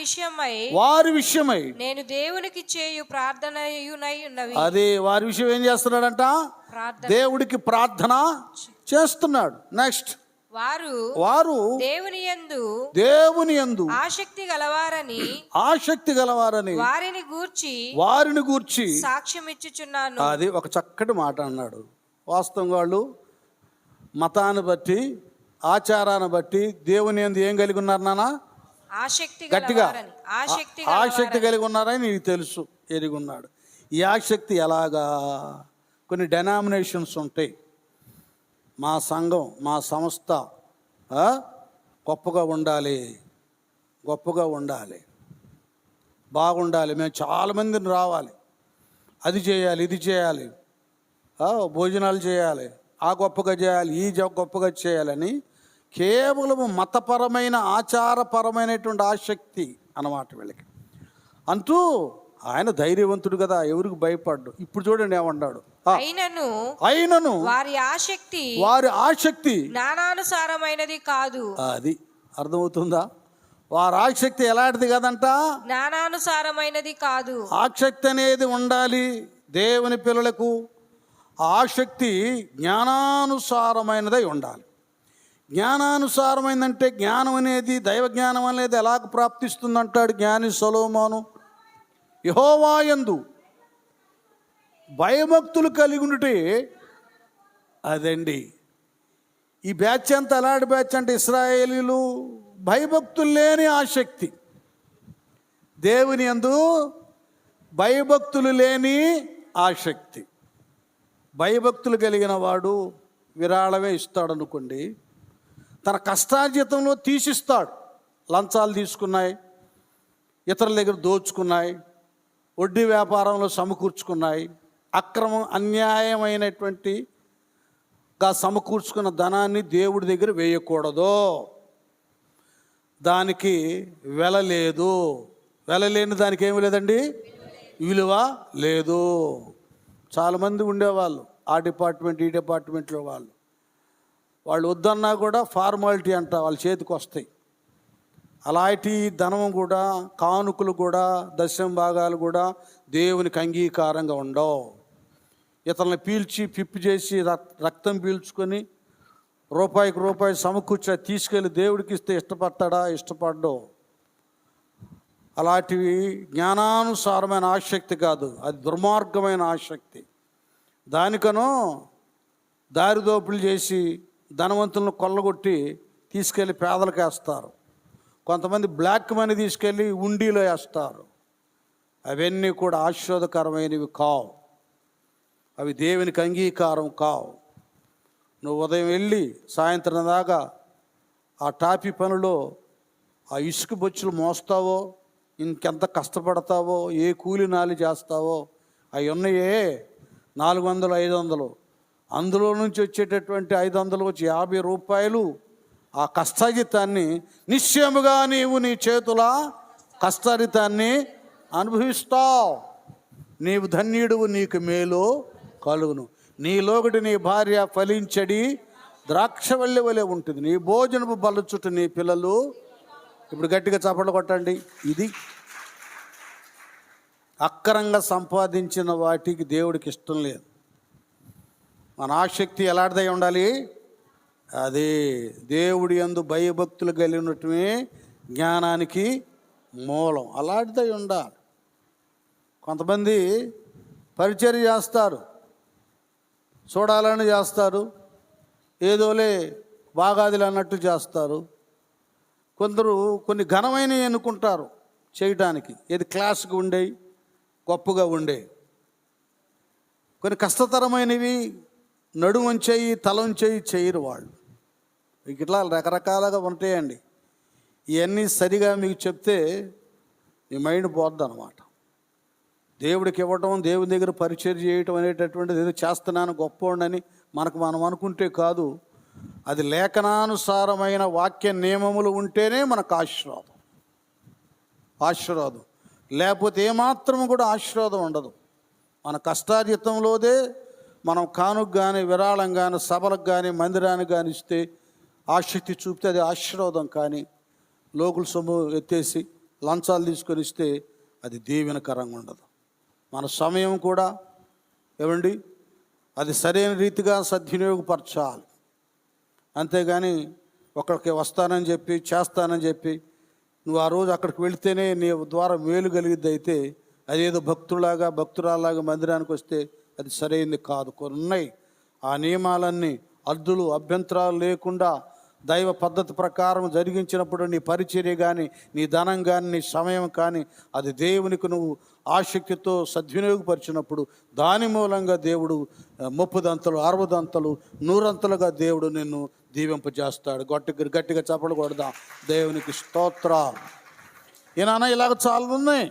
విషయమై నేను దేవునికి చేయు ప్రార్థనయునై ఉన్నవి. అది వారి విషయం ఏం చేస్తున్నాడంట? దేవుడికి ప్రార్థన చేస్తున్నాడు. నెక్స్ట్, వారు దేవుని యందు ఆసక్తి గలవారని వారిని గూర్చి సాక్ష్యం ఇచ్చుచున్నాను. అది ఒక చక్కటి మాట అన్నాడు. వాస్తవంగా వాళ్ళు మతాన్ని బట్టి, ఆచారాన్ని బట్టి దేవుని యందు ఏం కలిగి ఉన్నారు నాన్న? గట్టిగా ఆసక్తి కలిగి ఉన్నారని నీకు తెలుసు, ఎరిగి ఉన్నాడు. ఈ ఆసక్తి ఎలాగా? కొన్ని డెనామినేషన్స్ ఉంటాయి. మా సంఘం, మా సంస్థ గొప్పగా ఉండాలి, బాగుండాలి, మేము చాలామందిని రావాలి, అది చేయాలి, ఇది చేయాలి, భోజనాలు చేయాలి, ఆ గొప్పగా చేయాలి, ఈ గొప్పగా చేయాలని కేవలం మతపరమైన, ఆచారపరమైనటువంటి ఆసక్తి అన్నమాట వీళ్ళకి. అంటూ ఆయన ధైర్యవంతుడు కదా, ఎవరికి భయపడ్డు. ఇప్పుడు చూడండి ఏమన్నాడు, అయినను వారి ఆసక్తి జ్ఞానానుసారమైనది కాదు. అది అర్థమవుతుందా? వారి ఆసక్తి ఎలాంటిది కదంట? జ్ఞానానుసారమైనది కాదు. ఆసక్తి అనేది ఉండాలి దేవుని పిల్లలకు. ఆసక్తి జ్ఞానానుసారమైనదై ఉండాలి. జ్ఞానానుసారమైందంటే జ్ఞానం అనేది, దైవ జ్ఞానం అనేది ఎలాగ ప్రాప్తిస్తుందంటాడు జ్ఞాని సొలొమోను. యెహోవాయందు భయభక్తులు కలిగి ఉంటే అదండి. ఈ బ్యాచ్ అంతా ఎలాంటి బ్యాచ్ అంటే ఇశ్రాయేలీలు భయభక్తులు లేని ఆసక్తి, దేవుని యందు భయభక్తులు లేని ఆసక్తి. భయభక్తులు కలిగిన వాడు విరాళమే ఇస్తాడు అనుకోండి, తన కష్టార్జితంలో తీసిస్తాడు. లంచాలు తీసుకున్నాయి, ఇతరుల దగ్గర దోచుకున్నాయి, వడ్డీ వ్యాపారంలో సమకూర్చుకున్నాయి, అక్రమం అన్యాయమైనటువంటి సమకూర్చుకున్న ధనాన్ని దేవుడి దగ్గర వేయకూడదు. దానికి వెల లేదు. వెల లేని దానికి ఏమి లేదండి, విలువ లేదు. చాలామంది ఉండేవాళ్ళు ఆ డిపార్ట్మెంట్, ఈ డిపార్ట్మెంట్లో వాళ్ళు వద్దన్నా కూడా ఫార్మాలిటీ అంట వాళ్ళ చేతికి వస్తాయి. అలాంటి ధనం కూడా, కానుకలు కూడా, దశమ భాగాలు కూడా దేవునికి అంగీకారంగా ఉండవు. ఇతరులను పీల్చి పిప్పి చేసి రక్తం పీల్చుకొని రూపాయికి రూపాయి సమకూర్చి తీసుకెళ్ళి దేవుడికి ఇస్తే ఇష్టపడతాడా? ఇష్టపడ్డో. అలాంటివి జ్ఞానానుసారమైన ఆసక్తి కాదు, అది దుర్మార్గమైన ఆసక్తి. దానికనో దారిదోపులు చేసి ధనవంతులను కొల్లగొట్టి తీసుకెళ్ళి పేదలకు వేస్తారు. కొంతమంది బ్లాక్ మనీ తీసుకెళ్ళి ఉండిలో వేస్తారు. అవన్నీ కూడా ఆశీర్వాదకరమైనవి కావు, అవి దేవునికి అంగీకారం కావు. నువ్వు ఉదయం వెళ్ళి సాయంత్రం దాకా ఆ టాపీ పనిలో ఆ ఇసుక బొచ్చులు మోస్తావో, ఇంకెంత కష్టపడతావో, ఏ కూలి నాలి చేస్తావో, అవి ఉన్నాయే 400, 500. అందులో నుంచి వచ్చేటటువంటి 500 వచ్చి 50 రూపాయలు ఆ కష్టాజితాన్ని నిశ్చయముగా నీవు నీ చేతుల కష్టాజితాన్ని అనుభవిస్తావు. నీవు ధన్యుడువు, నీకు మేలు కలుగును. నీలోగటి నీ భార్య ఫలించడి ద్రాక్షవల్లి వలె ఉంటుంది. నీ భోజనపు బలచుట నీ పిల్లలు. ఇప్పుడు గట్టిగా చప్పట్లు కొట్టండి. ఇది అక్కరంగా సంపాదించిన వాటికి దేవుడికి ఇష్టం లేదు. మన ఆసక్తి ఎలాంటిదై ఉండాలి? అది దేవుడి యందు భయభక్తులు కలిగినట్టుమే జ్ఞానానికి మూలం. అలాంటిదై ఉండాలి. కొంతమంది పరిచర్య చేస్తారు, చూడాలని చేస్తారు, ఏదోలే బాగాదిలు అన్నట్టు చేస్తారు. కొందరు కొన్ని ఘనమైనవి ఎన్నుకుంటారు చేయటానికి, ఏది క్లాస్గా ఉండే, గొప్పగా ఉండే. కొన్ని కష్టతరమైనవి నడుమంచేయి తలంచేయి చేయరు వాళ్ళు. ఇట్లా రకరకాలుగా ఉంటాయండి. ఇవన్నీ సరిగా మీకు చెప్తే మీ మైండ్ పోద్ది అన్నమాట. దేవుడికి ఇవ్వటం, దేవుని దగ్గర పరిచర్య చేయటం అనేటటువంటిది ఏదో చేస్తున్నాను గొప్పోడని మనం అనుకుంటే కాదు. అది లేఖనానుసారమైన వాక్య నియమములు ఉంటేనే మనకు ఆశీర్వాదం. లేకపోతే ఏమాత్రం కూడా ఆశీర్వాదం ఉండదు. మన కష్టార్జితంలోదే మనం కానుక కానీ, విరాళం కానీ, సభలకు కానీ, మందిరానికి కానీ ఇస్తే, ఆసక్తి చూపితే అది ఆశీర్వాదం. కానీ లోకుల సొమ్ము ఎత్తేసి లంచాలు తీసుకొని ఇస్తే అది దీవెనకరంగా ఉండదు. మన సమయం కూడా ఏమండి, అది సరైన రీతిగా సద్వినియోగపరచాలి. అంతేగాని ఒకరికి వస్తానని చెప్పి, చేస్తానని చెప్పి నువ్వు ఆ రోజు అక్కడికి వెళితేనే నీ ద్వారా మేలు కలిగిద్ది అయితే, అదేదో భక్తురాలాగా మందిరానికి వస్తే అది సరైనది కాదు. కొన్ని ఉన్నాయి. ఆ నియమాలన్నీ అడ్డులు అభ్యంతరాలు లేకుండా దైవ పద్ధతి ప్రకారం జరిగించినప్పుడు నీ పరిచర్య కానీ, నీ ధనం కానీ, నీ సమయం కానీ అది దేవునికి నువ్వు ఆసక్తితో సద్వినియోగపరిచినప్పుడు దాని మూలంగా దేవుడు 30 దంతలు, 60 దంతలు, 100 దేవుడు నిన్ను దీవింపజేస్తాడు. గట్టిగా చప్పట్లు కొడదాం. దేవునికి స్తోత్రాలు. ఈయన ఇలాగ చాలా ఉన్నాయి.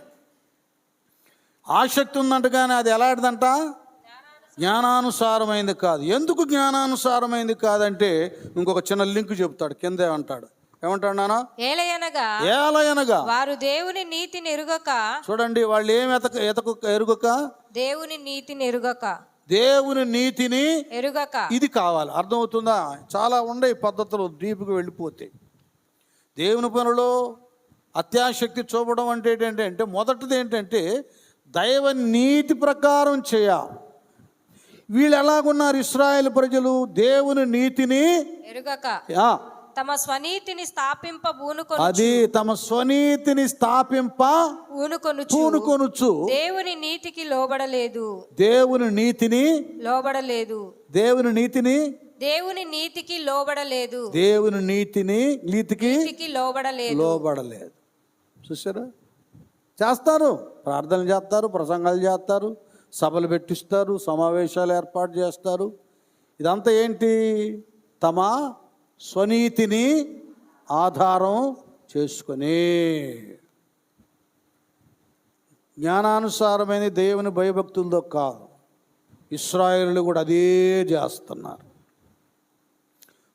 ఆసక్తి ఉందంట, కానీ అది ఎలాంటిదంట? జ్ఞానానుసారమైంది కాదు. ఎందుకు జ్ఞానానుసారమైంది కాదంటే ఇంకొక చిన్న లింక్ చెబుతాడు. కింద ఏమంటాడు నాన్న? ఏలయనగా వారు దేవుని నీతిని ఎరుగక. చూడండి, వాళ్ళు ఏం ఎరుగక? దేవుని నీతిని ఎరుగక. ఇది కావాలి, అర్థమవుతుందా? చాలా ఉండే పద్ధతులు డీప్గా వెళ్ళిపోతే. దేవుని పనులో అత్యాసక్తి చూపడం అంటే ఏంటంటే మొదటిది ఏంటంటే దైవ నీతి ప్రకారం చేయాలి. వీళ్ళు ఎలాగున్నారు? ఇశ్రాయేలు ప్రజలు దేవుని నీతిని ఎరుగక తమ స్వనీతిని స్థాపింప పూనుకొనుచు దేవుని నీతికి లోబడలేదు. దేవుని నీతికి లోబడలేదు. చూసారా? చేస్తారు, ప్రార్థనలు చేస్తారు, ప్రసంగాలు చేస్తారు, సభలు పెట్టిస్తారు, సమావేశాలు ఏర్పాటు చేస్తారు. ఇదంతా ఏంటి? తమ స్వనీతిని ఆధారం చేసుకొని. జ్ఞానానుసారమైన దేవుని భయభక్తులతో కాదు. ఇశ్రాయేలు కూడా అదే చేస్తున్నారు.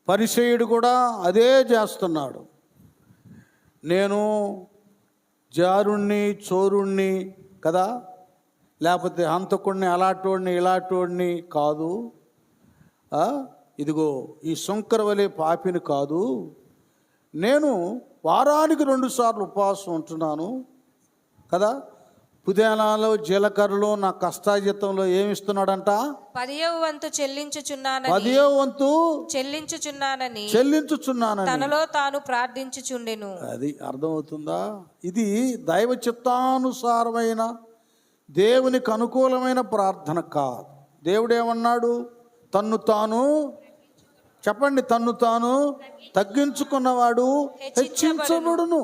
పరిసయ్యుడు కూడా అదే చేస్తున్నాడు. నేను జారుణ్ణి, చోరుణ్ణి కదా, లేకపోతే హంతకుడిని, అలాంటోడిని, ఇలాంటోడిని కాదు. ఇదిగో ఈ శంకర వలె పాపిని కాదు. నేను వారానికి 2 సార్లు ఉపవాసం ఉంటున్నాను కదా, పుదీనాలో జీలకర్రలో నా కష్టాజితంలో ఏమిస్తున్నాడంట? 10వ వంతు చెల్లించుచున్నానని 10వ వంతు చెల్లించుచున్నానని తనలో తాను ప్రార్థించుచుండెను. అది అర్థమవుతుందా? ఇది దైవ చిత్తానుసారమైన దేవునికి అనుకూలమైన ప్రార్థన కాదు. దేవుడు ఏమన్నాడు? తన్ను తాను చెప్పండి, తన్ను తాను తగ్గించుకున్నవాడు హెచ్చించబడును.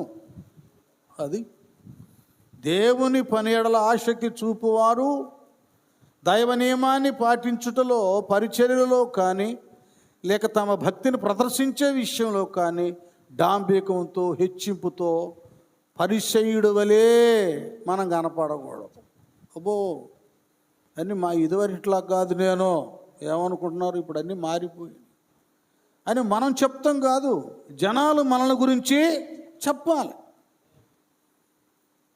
అది దేవుని పని ఎడల ఆసక్తి చూపువారు దైవ నియమాన్ని పాటించుటలో, పరిచర్యలో కానీ లేక తమ భక్తిని ప్రదర్శించే విషయంలో కానీ డాంబికంతో, హెచ్చింపుతో పరిచయుడు వలే మనం కనపడకూడదు. అబ్బో అన్నీ మా ఇదివరట్లా కాదు, నేను ఏమనుకుంటున్నారు ఇప్పుడు అన్నీ మారిపోయి అని మనం చెప్తాం కాదు, జనాలు మనల్ని గురించి చెప్పాలి.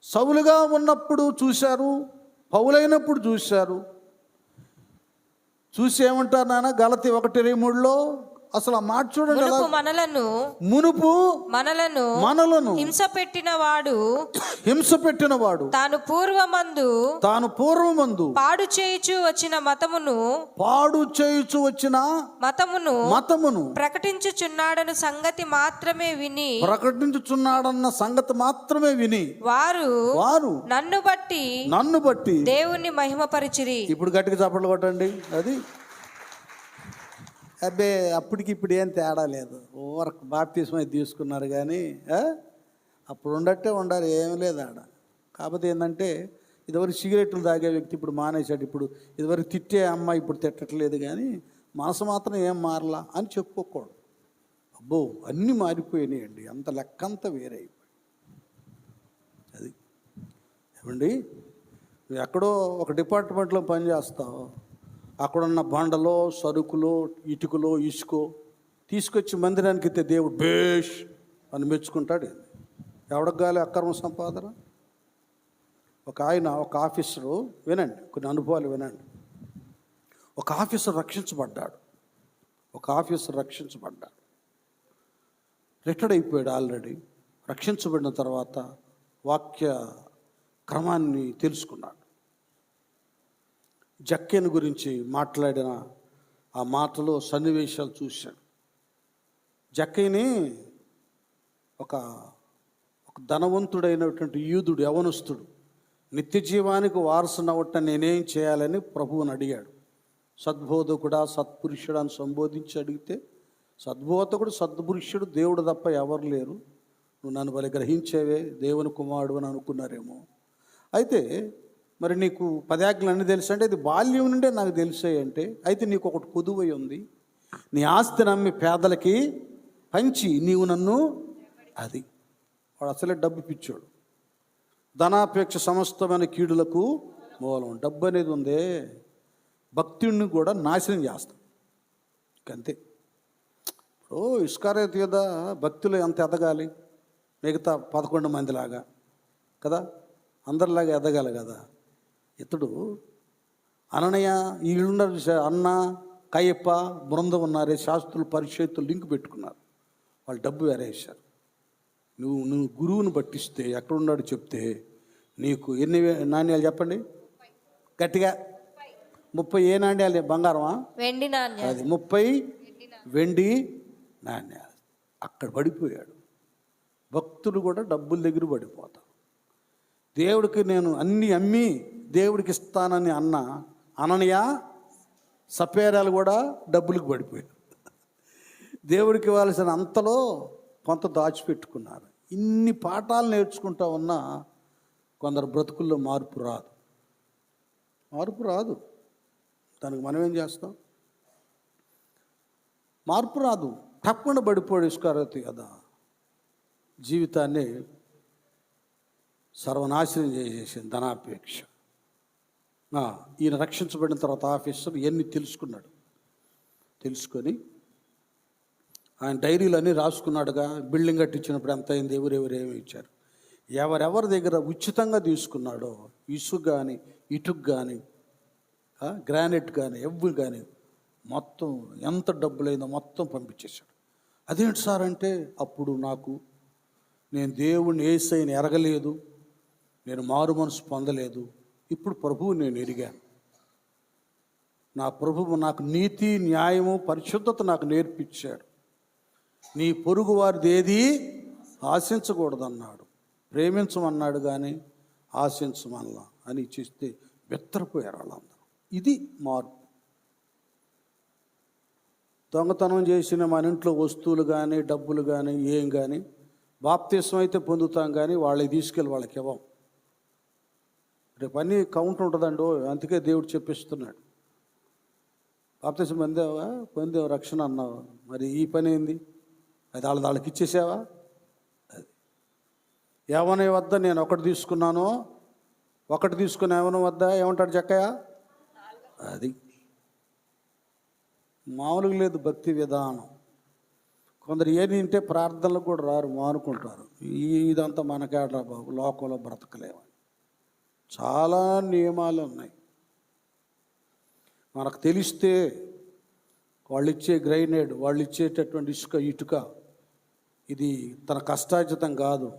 సౌలుగా ఉన్నప్పుడు చూశారు, పౌలైనప్పుడు చూశారు. చూసి ఏమంటారు నాన్న? గలతీ 1:3 అసలు ఆ మాట చూడండి. మునుపు మనలను హింస పెట్టిన వాడు తాను పూర్వమందు పాడు చేయుచు వచ్చిన మతమును ప్రకటించుచున్నాడన్న సంగతి మాత్రమే విని వారు నన్ను బట్టి దేవుణ్ణి మహిమపరిచిరి. ఇప్పుడు గట్టిగా చప్పట్లు కొట్టండి. అది అబ్బే అప్పటికి ఇప్పుడు ఏం తేడా లేదు. ఓవరకు బాప్తిస్మం తీసుకున్నారు కానీ అప్పుడు ఉండట్టే ఉండాలి, ఏం లేదు ఆడ. కాకపోతే ఏంటంటే ఇదివరకు సిగరెట్లు తాగే వ్యక్తి ఇప్పుడు మానేశాడు. ఇప్పుడు ఇదివరకు తిట్టే అమ్మాయి ఇప్పుడు తిట్టట్లేదు, కానీ మనసు మాత్రం ఏం మారలా అని చెప్పుకోకూడదు. అబ్బో అన్నీ మారిపోయినాయండి, అంత లెక్కంతా వేరే అయిపోయి. అది ఏమండి, నువ్వు ఎక్కడో ఒక డిపార్ట్మెంట్లో పనిచేస్తావు, అక్కడున్న బండలో, సరుకులో, ఇటుకలో, ఇసుకో తీసుకొచ్చి మందిరానికి ఇస్తే దేవుడు బేష్ అని మెచ్చుకుంటాడు. ఎవడికి గాలి అక్రమ సంపాదన? ఒక ఆఫీసరు, వినండి కొన్ని అనుభవాలు వినండి. ఒక ఆఫీసర్ రక్షించబడ్డాడు. రిటైర్డ్ అయిపోయాడు ఆల్రెడీ. రక్షించబడిన తర్వాత వాక్య క్రమాన్ని తెలుసుకున్నాడు. జక్కేను గురించి మాట్లాడిన ఆ మాటలో సన్నివేశాలు చూశాడు. జక్కయ్యని ఒక ధనవంతుడైనటువంటి యూదుడు, యవనస్తుడు, నిత్య జీవానికి వారసుని అవ్వటం నేనేం చేయాలని ప్రభువుని అడిగాడు. సద్బోధకుడా, సత్పురుషుడు అని సంబోధించి అడిగితే, సద్బోధకుడు, సద్పురుషుడు దేవుడు తప్ప ఎవరు లేరు, నువ్వు నన్ను బలి గ్రహించేవే, దేవుని కుమారుడు అని అనుకున్నారేమో. అయితే మరి నీకు 10 ఆజ్ఞలు అన్నీ తెలుసు అంటే, ఇది బాల్యం నుండే నాకు తెలిసాయి అంటే, అయితే నీకు ఒకటి పొదువై ఉంది, నీ ఆస్తి నమ్మి పేదలకి పంచి నీవు నన్ను, అది వాడు అసలే డబ్బు పిచ్చోడు. ధనాపేక్ష సమస్తమైన కీడులకు మూలం. డబ్బు అనేది ఉందే భక్తుడిని కూడా నాశనం చేస్తాం. అంతే. ఇప్పుడు ఇస్కారియోతు యూదా భక్తులు ఎంత ఎదగాలి? మిగతా 11 మందిలాగా కదా, అందరిలాగా ఎదగాలి కదా. ఇతడు అననయ, వీళ్ళున్నారు, అన్న, కయ్యప్ప బృందం ఉన్నారే, శాస్త్రులు, పరిషత్తులు లింక్ పెట్టుకున్నారు. వాళ్ళు డబ్బు వేరేసారు. నువ్వు గురువుని పట్టిస్తే ఎక్కడున్నాడు చెప్తే నీకు ఎన్ని నాణ్యాలు చెప్పండి గట్టిగా? 30 ఏ నాణ్యాలు? బంగారమా? వెండి నాణ్యాలు. అది 30 వెండి నాణ్యాలు. అక్కడ పడిపోయాడు. భక్తులు కూడా డబ్బుల దగ్గర పడిపోతారు. దేవుడికి నేను అన్నీ అమ్మి దేవుడికి ఇస్తానని అననయ, సపేరాలు కూడా డబ్బులకు పడిపోయారు. దేవుడికి ఇవ్వాల్సిన అంతలో కొంత దాచిపెట్టుకున్నారు. ఇన్ని పాఠాలు నేర్చుకుంటా ఉన్నా కొందరు బ్రతుకుల్లో మార్పు రాదు. దానికి మనం ఏం చేస్తాం? మార్పు రాదు. తప్పకుండా పడిపోయాడు ఇస్కారియోతు కదా. జీవితాన్ని సర్వనాశనం చేసేసింది ధనాపేక్ష. ఈయన రక్షించబడిన తర్వాత ఆఫీసర్ ఎన్ని తెలుసుకొని ఆయన డైరీలు అన్నీ రాసుకున్నాడుగా. బిల్డింగ్ కట్టించినప్పుడు ఎంత అయింది, ఎవరెవరు ఏమి ఇచ్చారు, ఎవరెవరి దగ్గర ఉచితంగా తీసుకున్నాడో, ఇసుక కానీ, ఇటుక కానీ, గ్రానైట్ కానీ, ఎవ్వి కానీ మొత్తం ఎంత డబ్బులైందో మొత్తం పంపించేశాడు. అదేంటి సార్ అంటే, అప్పుడు నేను దేవుణ్ణి యేసయ్యని ఎరగలేదు, నేను మారు మనసు పొందలేదు. ఇప్పుడు ప్రభువు నేను ఎరిగాను. నా ప్రభువు నాకు నీతి, న్యాయము, పరిశుద్ధత నాకు నేర్పించాడు. నీ పొరుగు వారిది ఏది ఆశించకూడదన్నాడు. ప్రేమించమన్నాడు కానీ ఆశించమల్లా అని చేస్తే బెత్తరపోయారు వాళ్ళందరూ. ఇది మార్పు. దొంగతనం చేసిన మన ఇంట్లో వస్తువులు కానీ డబ్బులు కానీ ఏం కానీ బాప్తీసం అయితే పొందుతాం, కానీ వాళ్ళకి తీసుకెళ్ళి వాళ్ళకి ఇవ్వం. రేపు అన్నీ కౌంట్ ఉంటుందండి. అందుకే దేవుడు చెప్పిస్తున్నాడు, బాప్తీసం పొందేవా రక్షణ అన్నావా, మరి ఈ పని ఏంది, అది వాళ్ళకి ఇచ్చేసావా? అది ఏమనే వద్ద నేను ఒకటి తీసుకున్నాను, ఒకటి తీసుకుని ఏమన వద్ద ఏమంటాడు చక్కయ్య? అది మామూలుగా లేదు భక్తి విధానం. కొందరు ఏది వింటే ప్రార్థనలకు కూడా రారు, మానుకుంటారు. ఇదంతా మనకేడ్రా బాబు, లోకంలో బ్రతకలేమని. చాలా నియమాలు ఉన్నాయి. మనకు తెలిస్తే వాళ్ళు ఇచ్చే గ్రైనేడ్, వాళ్ళు ఇచ్చేటటువంటి ఇటుక ఇది తన కష్టార్జితం కాదు,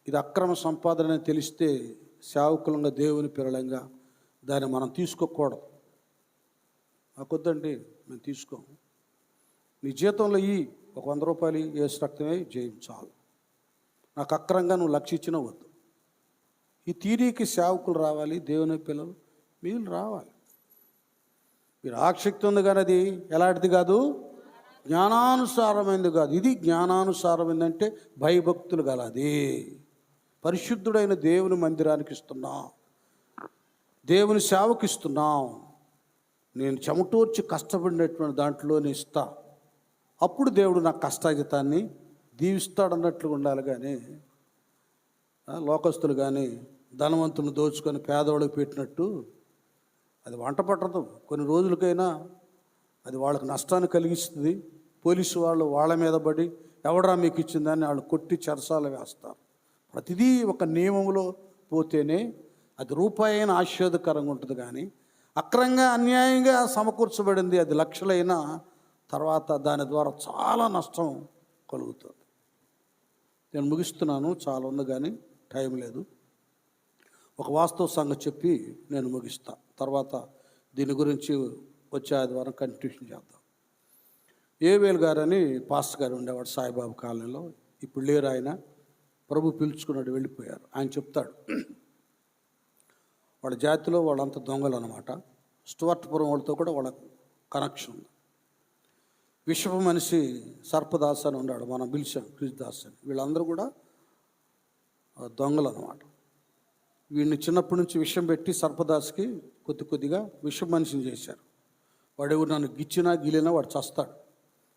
ఇది అక్రమ సంపాదన అని తెలిస్తే సేవకులంగా, దేవుని పిల్లలంగా దాన్ని మనం తీసుకోకూడదు. నాకొద్దండి, మేము తీసుకోము. నీ జీతంలో ఒక 100 రూపాయలు ఏసు రక్తమే జయించాలి. నాకు అక్రంగా నువ్వు లక్ష ఇచ్చినా వద్దు. ఈ తీరికి సేవకులు రావాలి, దేవుని పిల్లలు మీరు రావాలి. మీరు ఆసక్తి ఉంది కానీ అది ఎలాంటిది కాదు, జ్ఞానానుసారమైనది కాదు. ఇది జ్ఞానానుసారమైందంటే భయభక్తులు గలది. పరిశుద్ధుడైన దేవుని మందిరానికి ఇస్తున్నాం, దేవుని సేవకి ఇస్తున్నాం. నేను చెమటోర్చి కష్టపడినటువంటి దాంట్లోనే ఇస్తా, అప్పుడు దేవుడు నా కష్టాజితాన్ని దీవిస్తాడన్నట్లుగా ఉండాలి. కానీ లోకస్తులు కానీ ధనవంతులను దోచుకొని పేదవాళ్ళకి పెట్టినట్టు అది వంట పట్టదు. కొన్ని రోజులకైనా అది వాళ్ళకి నష్టాన్ని కలిగిస్తుంది. పోలీసు వాళ్ళు వాళ్ళ మీద పడి ఎవడరా మీకు ఇచ్చిందని వాళ్ళు కొట్టి చెరసాల వేస్తారు. ప్రతిదీ ఒక నియమంలో పోతేనే అది రూపాయైన ఆశీర్వాదకరంగా ఉంటుంది. కానీ అక్రంగా అన్యాయంగా సమకూర్చబడింది అది లక్షలైన తర్వాత దాని ద్వారా చాలా నష్టం కలుగుతుంది. నేను ముగిస్తున్నాను, చాలా ఉంది కానీ టైం లేదు. ఒక వాస్తవ సంగతి చెప్పి నేను ముగిస్తా. తర్వాత దీని గురించి వచ్చే ఆదివారం కంటిన్యూషన్ చేద్దాం. ఏవేలు గారని పాస్టర్ గారు ఉండేవాడు సాయిబాబా కాలనీలో. ఇప్పుడు లేరు ఆయన, ప్రభు పిలుచుకున్నాడు, వెళ్ళిపోయారు. ఆయన చెప్తాడు, వాళ్ళ జాతిలో వాళ్ళంతా దొంగలు అనమాట. స్టువర్ట్పురం వాళ్ళతో కూడా వాళ్ళ కనెక్షన్ ఉంది. విషపు మనిషి సర్పదాస్ అని ఉన్నాడు, మనం పిలిచాం క్రిస్దాస్ అని. వీళ్ళందరూ కూడా దొంగలు అనమాట. వీడిని చిన్నప్పటి నుంచి విషం పెట్టి సర్పదాస్కి కొద్దిగా విషం మనిషిని చేశారు. వాడు ఎవరు నన్ను గిచ్చినా గిలినా వాడు చస్తాడు.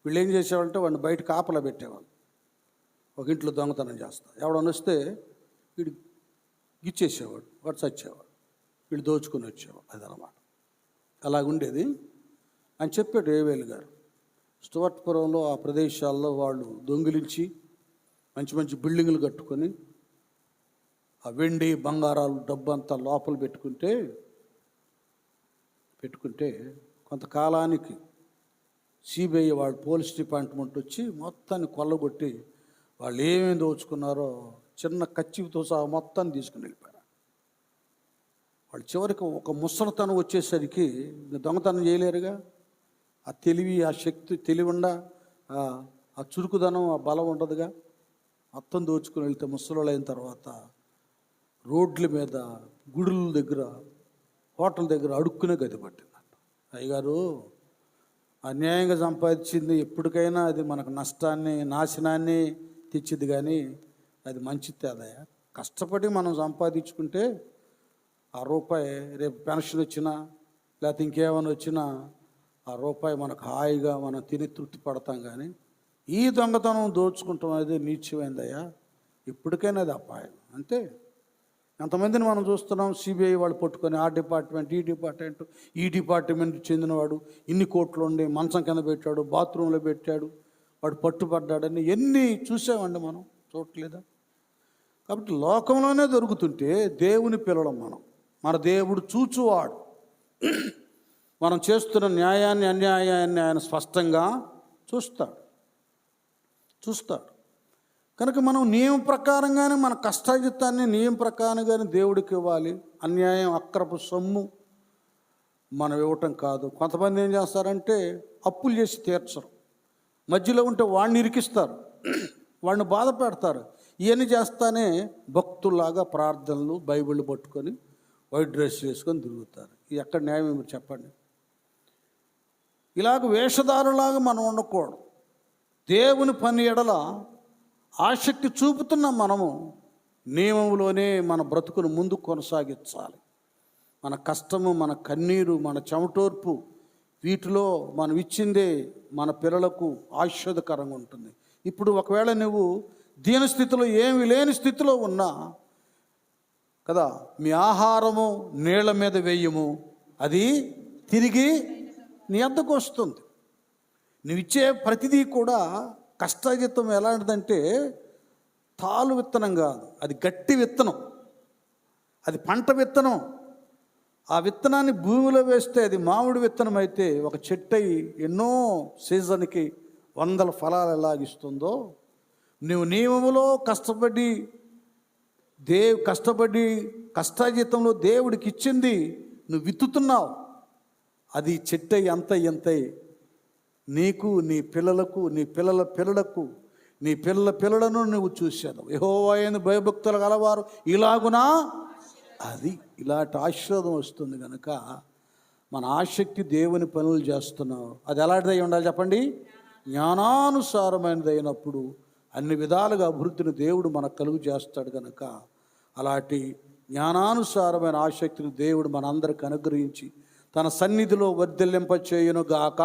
వీళ్ళు ఏం చేసేవాళ్ళంటే వాడిని బయట కాపలా పెట్టేవాళ్ళు. ఒక ఇంట్లో దొంగతనం చేస్తారు, ఎవడన్నా వస్తే వీడు గిచ్చేసేవాడు, వాడు చచ్చేవాడు, వీళ్ళు దోచుకొని వచ్చేవాడు. అదనమాట, అలాగుండేది అని చెప్పాడు ఏవేలు గారు. స్టువర్ట్పురంలో ఆ ప్రదేశాల్లో వాళ్ళు దొంగిలించి మంచి మంచి బిల్డింగులు కట్టుకొని ఆ వెండి బంగారాలు డబ్బు అంతా లోపల పెట్టుకుంటే కొంతకాలానికి సిబిఐ వాళ్ళు పోలీస్ డిపార్ట్మెంట్ వచ్చి మొత్తాన్ని కొల్లగొట్టి వాళ్ళు ఏమేమి దోచుకున్నారో చిన్న కచ్చితో సహా మొత్తాన్ని తీసుకుని వెళ్ళిపోయారు. వాళ్ళు చివరికి ఒక ముసలితనం వచ్చేసరికి దొంగతనం చేయలేరుగా. ఆ తెలివి, ఆ శక్తి, తెలివిండా ఆ చురుకుదనం, ఆ బలం ఉండదుగా. మొత్తం దోచుకుని వెళ్తే ముసలోళ్ళు అయిన తర్వాత రోడ్ల మీద, గుడుల దగ్గర, హోటల్ దగ్గర అడుక్కునే గది పట్టిందంట. అయ్యగారు, అన్యాయంగా సంపాదించింది ఎప్పటికైనా అది మనకు నష్టాన్ని, నాశనాన్ని తెచ్చిద్ది, కానీ అది మంచిది అదయ్యా. కష్టపడి మనం సంపాదించుకుంటే ఆ రూపాయి రేపు పెన్షన్ వచ్చినా లేకపోతే ఇంకేమైనా వచ్చినా ఆ రూపాయి మనకు హాయిగా మనం తిని తృప్తి పడతాం. కానీ ఈ దొంగతనం దోచుకుంటాం అనేది నీచమైందయ్యా, ఇప్పటికైనా అది అపాయం. అంతే. ఎంతమందిని మనం చూస్తున్నాం, సిబిఐ వాళ్ళు పట్టుకొని ఆ డిపార్ట్మెంట్, ఈ డిపార్ట్మెంట్ చెందినవాడు ఇన్ని కోట్లు ఉండి మంచం కింద పెట్టాడు, బాత్రూంలో పెట్టాడు, వాడు పట్టుపడ్డాడని ఎన్ని చూసామండి మనం, చూడట్లేదా? కాబట్టి లోకంలోనే దొరుకుతుంటే దేవుని పిల్లలం మనం. మన దేవుడు చూచువాడు. మనం చేస్తున్న న్యాయాన్ని, అన్యాయాన్ని ఆయన స్పష్టంగా చూస్తాడు. కనుక మనం నియమ ప్రకారంగానే మన కష్టాజితాన్ని నియమ ప్రకారంగానే దేవుడికి ఇవ్వాలి. అన్యాయం అక్రపు సొమ్ము మనం ఇవ్వటం కాదు. కొంతమంది ఏం చేస్తారంటే అప్పులు చేసి తీర్చరు, మధ్యలో ఉంటే వాడిని ఇరికిస్తారు, వాడిని బాధ పెడతారు. ఇవన్నీ చేస్తానే భక్తుల్లాగా ప్రార్థనలు బైబిల్ పట్టుకొని వైట్ డ్రెస్ వేసుకొని తిరుగుతారు. ఇది ఎక్కడ న్యాయం మీరు చెప్పండి? ఇలాగ వేషధారులాగా మనం ఉండకూడదు. దేవుని పని ఎడల ఆసక్తి చూపుతున్న మనము నియమంలోనే మన బ్రతుకును ముందు కొనసాగించాలి. మన కష్టము, మన కన్నీరు, మన చెమటోర్పు, వీటిలో మనం ఇచ్చిందే మన పిల్లలకు ఆశీర్వాదకరంగా ఉంటుంది. ఇప్పుడు ఒకవేళ నువ్వు దీన స్థితిలో ఏమి లేని స్థితిలో ఉన్నా కదా, మీ ఆహారము నీళ్ల మీద వేయము, అది తిరిగి నీ వద్దకు వస్తుంది. నువ్వు ఇచ్చే ప్రతిదీ కూడా కష్టాజితం ఎలాంటిదంటే తాలు విత్తనం కాదు, అది గట్టి విత్తనం, అది పంట విత్తనం. ఆ విత్తనాన్ని భూమిలో వేస్తే అది మామిడి విత్తనం అయితే ఒక చెట్టు అయి ఎన్నో సీజన్కి 100 ఫలాలు ఎలాగిస్తుందో, నువ్వు నియమములో కష్టపడి కష్టాజితంలో దేవుడికి ఇచ్చింది నువ్వు విత్తుతున్నావు, అది చెట్టు అయి ఎంతై నీకు, నీ పిల్లలకు, నీ పిల్లల పిల్లలకు, నీ పిల్లల పిల్లలను నువ్వు చూశాను. యెహోవా యందు భయభక్తులు గలవారు ఇలాగునా, అది ఇలాంటి ఆశీర్వాదం వస్తుంది. కనుక మన ఆసక్తి దేవుని పనులు చేస్తున్నావు, అది ఎలాంటిదై ఉండాలి చెప్పండి? జ్ఞానానుసారమైనది అయినప్పుడు అన్ని విధాలుగా అభివృద్ధిని దేవుడు మనకు కలుగు చేస్తాడు. కనుక అలాంటి జ్ఞానానుసారమైన ఆసక్తిని దేవుడు మనందరికి అనుగ్రహించి తన సన్నిధిలో వర్ధిల్లింపచేయును గాక.